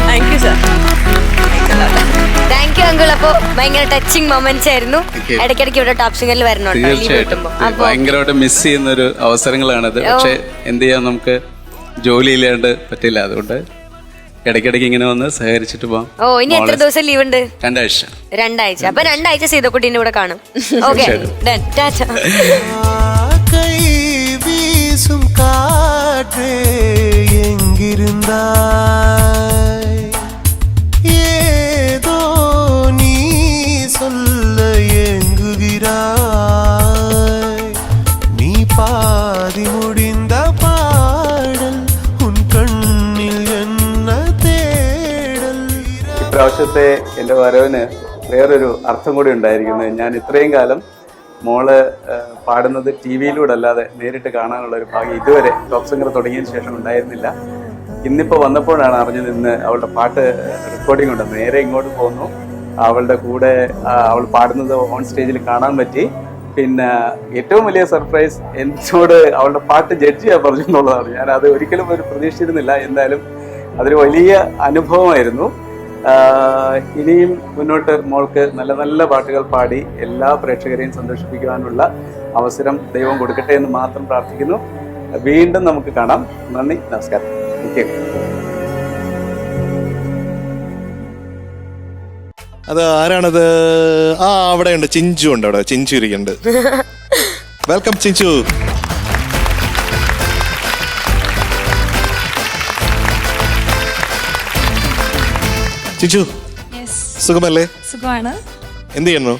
Speaker 6: thank you sir.
Speaker 3: Thank you uncle. അപ്പൊ ഭയങ്കര ടച്ചിങ് മൊമെന്റ്സ് ആയിരുന്നു. ഇടയ്ക്കിടയ്ക്ക് ഇവിടെ ടോപ്പ് സിംഗറിൽ വരണോട്ടോ ലീവ്
Speaker 8: തീർച്ചയായിട്ടും
Speaker 3: കിട്ടുമ്പോ. അപ്പൊ
Speaker 8: ഭയങ്കരമായിട്ട് മിസ് ചെയ്യുന്ന ഒരു അവസരങ്ങളാണത്. പക്ഷെ എന്ത് ചെയ്യാൻ, നമുക്ക് ജോലി ഇല്ലാണ്ട് പറ്റില്ല. അതുകൊണ്ട് ഇടയ്ക്കിടയ്ക്ക് ഇങ്ങനെ വന്ന് സഹകരിച്ചിട്ട് പോവാം.
Speaker 3: ഓ, ഇനി എത്ര ദിവസം ലീവ് ഉണ്ട്?
Speaker 8: 2 ആഴ്ച.
Speaker 3: 2 ആഴ്ച. അപ്പൊ 2 ആഴ്ച സീതക്കുട്ടീന്റെ കൂടെ കാണും. ഓക്കെ,
Speaker 2: கை வீசும் காற்றே எங்கிருந்தாய், ஏதோ நீ சொல்ல ஏங்குகிறாய், நீ பாதி முடிந்த பாடல் உன் கண்ணில் என்ன தேடல்.
Speaker 8: ഇപ്രാവശ്യത്തെ എൻ്റെ വരവിന് വേറൊരു അർത്ഥം കൂടി ഉണ്ടായിരിക്കുന്നത്, ഞാൻ ഇത്രയും കാലം മോള് പാടുന്നത് ടി വിയിലൂടെ അല്ലാതെ നേരിട്ട് കാണാനുള്ള ഒരു ഭാഗ്യം ഇതുവരെ ടോപ്പ് സിംഗർ തുടങ്ങിയതിന് ശേഷം ഉണ്ടായിരുന്നില്ല. ഇന്നിപ്പോൾ വന്നപ്പോഴാണ് അറിഞ്ഞത് ഇന്ന് അവളുടെ പാട്ട് റെക്കോർഡിംഗ് ഉണ്ട്. നേരെ ഇങ്ങോട്ട് പോന്നു, അവളുടെ കൂടെ അവൾ പാടുന്നത് ഓൺ സ്റ്റേജിൽ കാണാൻ പറ്റി. പിന്നെ ഏറ്റവും വലിയ സർപ്രൈസ്, എന്നോട് അവളുടെ പാട്ട് ജഡ്ജ് ചെയ്യാൻ പറഞ്ഞു എന്നുള്ളതാണ്. ഞാൻ അത് ഒരിക്കലും ഒരു പ്രതീക്ഷിച്ചിരുന്നില്ല. എന്തായാലും അതൊരു വലിയ അനുഭവമായിരുന്നു. ഇനിയും മുന്നോട്ട് മോൾക്ക് നല്ല നല്ല പാട്ടുകൾ പാടി എല്ലാ പ്രേക്ഷകരെയും സന്തോഷിപ്പിക്കുവാനുള്ള അവസരം ദൈവം കൊടുക്കട്ടെ എന്ന് മാത്രം പ്രാർത്ഥിക്കുന്നു. വീണ്ടും നമുക്ക് കാണാം. നന്ദി, നമസ്കാരം. Thank you.
Speaker 5: അത് ആരാണത്? ആ, അവിടെ ഉണ്ട്, ചിഞ്ചു ഉണ്ട്. അവിടെ ചിഞ്ചു ഇരിക്കുന്നുണ്ട്. വെൽക്കം ചിഞ്ചു. ചിഞ്ചു, സുഖമല്ലേ?
Speaker 10: സുഖമാണ്.
Speaker 5: എന്ത് ചെയ്യുന്നു?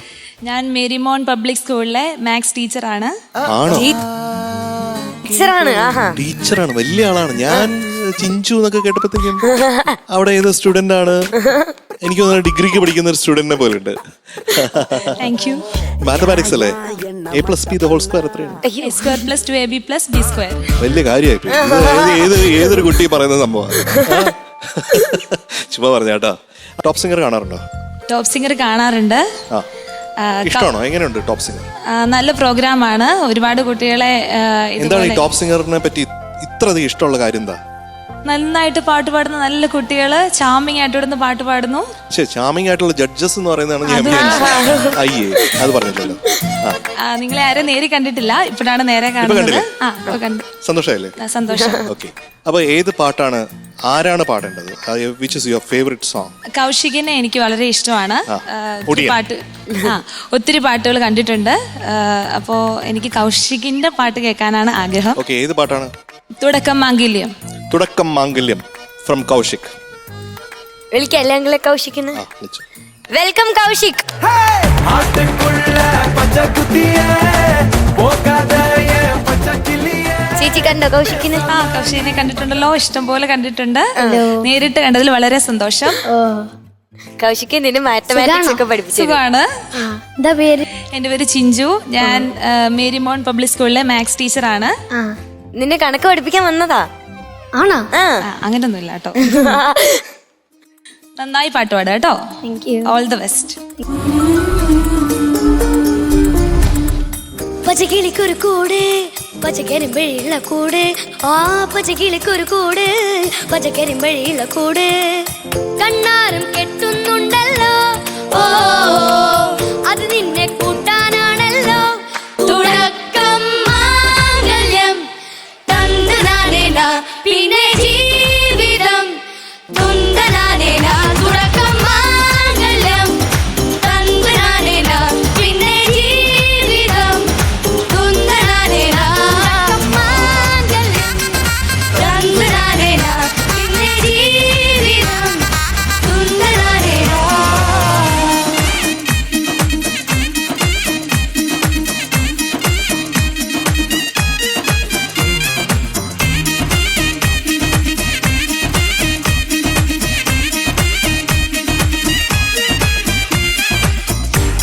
Speaker 10: ഞാൻ മേരിമോൺ പബ്ലിക് സ്കൂളിലെ മാത്സ് ടീച്ചറാണ്.
Speaker 5: ആണോ?
Speaker 3: ടീച്ചറാണ്.
Speaker 5: ടീച്ചറാണ്, വലിയ ആളാണ്. ഞാൻ ചിഞ്ചു എന്നൊക്കെ കേട്ടപ്പോഴത്തേക്കും അവിടെ ഏത് സ്റ്റുഡന്റ് ആണ്? എനിക്ക് തോന്നുന്നു ഡിഗ്രിക്ക് പഠിക്കുന്ന ഒരു സ്റ്റുഡന്റിനെ പോലെ ഉണ്ട്.
Speaker 10: Thank you.
Speaker 5: മാത്തമാറ്റിക്സ് അല്ലേ? a+b² എത്രയാണ്?
Speaker 10: a² + 2ab + b².
Speaker 5: വലിയ കാര്യമായി. ഏതൊരു കുട്ടി പറയുന്ന സംഭവം. ചുമ്മാ പറഞ്ഞാട്ടോ. ടോപ്പ് സിംഗർ കാണാറുണ്ടോ?
Speaker 10: ടോപ്പ് സിംഗർ കാണാറുണ്ട്.
Speaker 5: ഇഷ്ടമാണോ? എങ്ങനെയുണ്ട് ടോപ്പ് സിംഗർ?
Speaker 10: നല്ല പ്രോഗ്രാമാണ്. ഒരുപാട് കുട്ടികളെ
Speaker 5: എന്താണ് ഈ ടോപ്പ് സിംഗറിനെ പറ്റി ഇത്രയധികം ഇഷ്ടമുള്ള കാര്യം എന്താ?
Speaker 10: നന്നായിട്ട് പാട്ട് പാടുന്ന നല്ല കുട്ടികള് ചാമിങ് ആയിട്ട് ഇവിടുന്ന് പാട്ട് പാടുന്നു.
Speaker 5: ചാമിങ് ആയിട്ടുള്ള ജഡ്ജസ് എന്ന് പറയുന്നതാണ് ഞാൻ അയ്യേ അത് പറഞ്ഞില്ലല്ലോ.
Speaker 10: നിങ്ങളെ ആരും നേരെ കണ്ടിട്ടില്ല, ഇപ്പോഴാണ് നേരെ കാണുന്നത്.
Speaker 5: സന്തോഷമായില്ലേ?
Speaker 10: സന്തോഷം.
Speaker 5: ഓക്കെ, അപ്പൊ ഏത് പാട്ടാണ്, ആരാണ് പാടേണ്ടത്? Which is your favourite song?
Speaker 10: കൗശികിനെ എനിക്ക് വളരെ ഇഷ്ടമാണ്. ഒത്തിരി പാട്ടുകൾ കണ്ടിട്ടുണ്ട്. അപ്പോ എനിക്ക് കൗശികിന്റെ പാട്ട് കേൾക്കാനാണ് ആഗ്രഹം.
Speaker 5: ഓക്കെ, ഏത് പാട്ടാണ്?
Speaker 10: തുടക്കം മാംഗല്യം.
Speaker 5: തുടക്കം മാംഗല്യം ഫ്രം കൗശിക്.
Speaker 3: വിളിക്കല്ലേ കൗശിക്കിന്. വെൽക്കം കൗശിക്. ചേച്ചി കണ്ടോ കൗശിക്കിന്?
Speaker 10: കൗശികിനെ കണ്ടിട്ടുണ്ടല്ലോ, ഇഷ്ടം പോലെ കണ്ടിട്ടുണ്ട്. നേരിട്ട് കണ്ടതിൽ വളരെ സന്തോഷം.
Speaker 3: കൗശിക് നിന്നെ മാത്തമാറ്റിക്സ് ഒക്കെ പഠിപ്പിച്ചു.
Speaker 10: സുഖമാണ്. എന്റെ പേര് ചിഞ്ചു. ഞാൻ മേരിമോൺ പബ്ലിക് സ്കൂളിലെ മാത്സ് ടീച്ചറാണ്.
Speaker 3: നിന്നെ കണക്ക് പഠിപ്പിക്കാൻ വന്നതാ?
Speaker 7: ആണോ?
Speaker 10: അങ്ങനൊന്നുമില്ല കേട്ടോ. നന്നായി പാട്ട് പാടുക കേട്ടോ. All the best.
Speaker 9: പച്ചക്കിളിക്കൊരു കൂട് പച്ചക്കരിമ്പഴിയുള്ള കൂട് ആ പച്ചക്കിളിക്കൊരു കൂട് പച്ചക്കരിമ്പഴിയുള്ള കൂട് കണ്ണാരും കെട്ടുന്നുണ്ടല്ലോ ഓ അത് നിന്നെ കൂട്ടാനാണല്ലോ തുടക്കം മാംഗല്യം തന്തനാനേന പിന്നെ ജീവിതം തുന്തനാനേന തുടക്കം മാംഗല്യം തന്തനാനേന പിന്നെ ജീവിതം തുന്തനാനേന മാംഗല്യം തന്തനാനേന പിന്നെ ജീവിതം തുന്തനാനേന.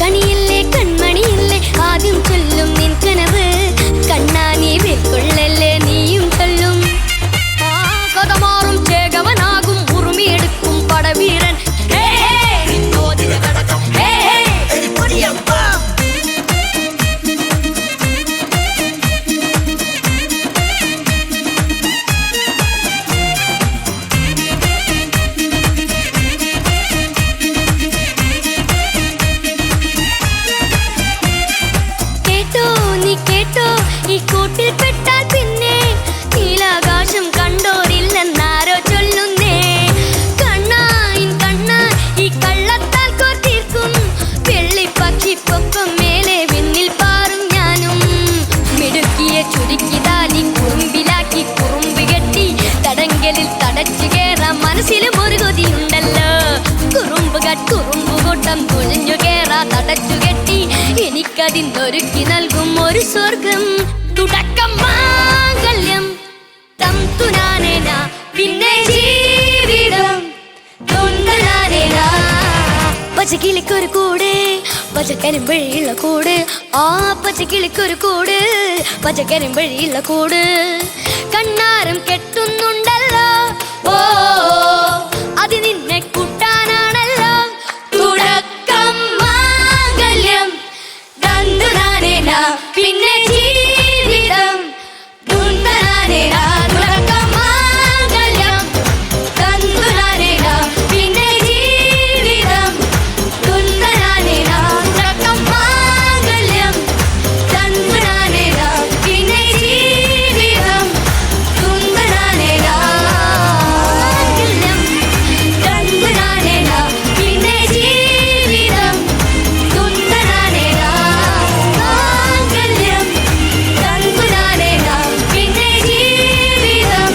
Speaker 9: കണിയില്ലേ കൺമണിയില്ലേ ആദ്യം ചൊല്ലും നിൻ കനവ് കണ്ണാനി വേൽക്കൊള്ളല്ലേ നീയും ചൊല്ലും ആ കഥ മാറും ചേകവനാകും ഉറുമിയെടുക്കും പടവീരൻ ഹേ, ഹേ, നിന്നോദിന കടകം. ഹേ, ഹേ, പൊടിയപ്പ. കേട്ടോ നീ കേട്ടോ ഈ കൂട്ടിൽ പെട്ടാൽ പിന്നെ നീലാകാശം കണ്ടോരില്ലെന്നാരോ ചൊല്ലുന്നേ കണ്ണായിൻ കണ്ണാ ഈ കള്ളത്താൽ കോർത്തിരിക്കും വെള്ളിപ്പക്ഷിപ്പൊപ്പം മേലെ വിണ്ണിൽ പാറും ഞാനും മിടുക്കിയെ ചുരുക്കിതാലി കുറുമ്പിലാക്കി കുറുമ്പ് കെട്ടി തടങ്കലിൽ തടച്ചു കേറാം മനസ്സിലും ഒരു കൊതിയുണ്ടല്ലോ കുറുമ്പുകൂട്ടം തുഴഞ്ഞു കേറാ തടച്ചു കെട്ടി എനിക്കതിന്നൊരുക്കി നൽകും ഒരു സ്വർഗം തുടക്കം മാംഗല്യം തം തുനാനേന പിന്നെ ജീവിതം തുന്തനാനേന പച്ചക്കിളിക്കൊരു കൂട് പച്ചക്കരിമ്പഴിയുള്ള കൂട് ആ പച്ചക്കിളിക്കൊരു കൂട് പച്ചക്കരിമ്പഴിയുള്ള കൂട് കണ്ണാരം കെട്ടുന്നുണ്ടല്ലോ ഓ അത് നിന്നെ കൂട്ടാനാണല്ലോ തുടക്കം മാംഗല്യം തന്തനാനേന പിന്നെ ജീവിതം തുന്തനാനേന തുടക്കം മാംഗല്യം തന്തനാനേന പിന്നെ ജീവിതം തുന്തനാനേന തുടക്കം മാംഗല്യം തന്തനാനേന പിന്നെ ജീവിതം തുന്തനാനേന മാംഗല്യം തന്തനാനേന പിന്നെ ജീവിതം തുന്തനാനേന മാംഗല്യം തന്തനാനേന പിന്നെ ജീവിതം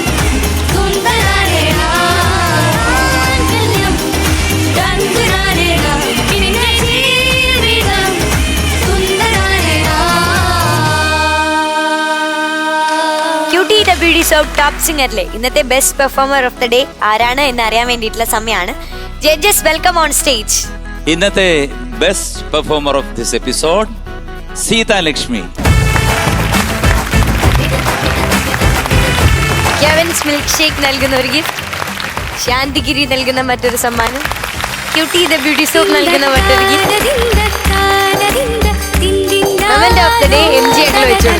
Speaker 9: തുന്തനാനേന മാംഗല്യം തന്തനാനേന പിന്നെ ജീവിതം തുന്തനാനേന.
Speaker 3: QTWD സോപ്പ് ടോപ്പ് സിംഗറിലെ ഇന്നത്തെ best performer of the day ആരാണ് എന്ന് അറിയാൻ വേണ്ടിയിട്ടുള്ള സമയമാണ്. Judges welcome on stage.
Speaker 1: ഇന്നത്തെ best performer of this episode Seethalakshmi.
Speaker 3: Kevin's milk shake നൽകുന്ന ഒരു ഗിഫ്റ്റ്, ശാന്തിഗിരി നൽകുന്ന മറ്റൊരു സമ്മാനം, QTWD സോപ്പ് നൽകുന്ന മറ്റൊരു gift. Moment of the day MG uncle വെച്ചു.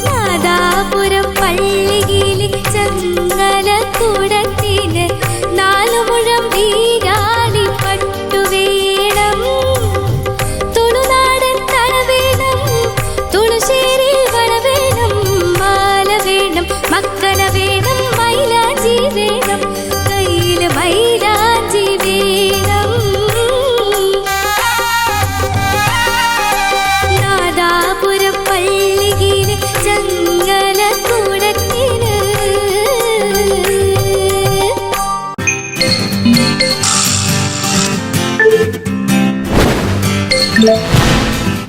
Speaker 9: നാദാപുരം പള്ളിയിലെ ചങ്ങലക്കുടത്തിന് 4 മുഴം വീരാളി പട്ടുവേണം തുളുനാടൻ തള വേണം തുളുശ്ശേരി വള വേണം മാല വേണം മക്കള വേണം മൈലാഞ്ചി വേണം കയ്യില് മൈലാഞ്ചി വേണം നാദാപുരം പള്ളിയിലെ ചങ്ങലക്കുടത്തിന്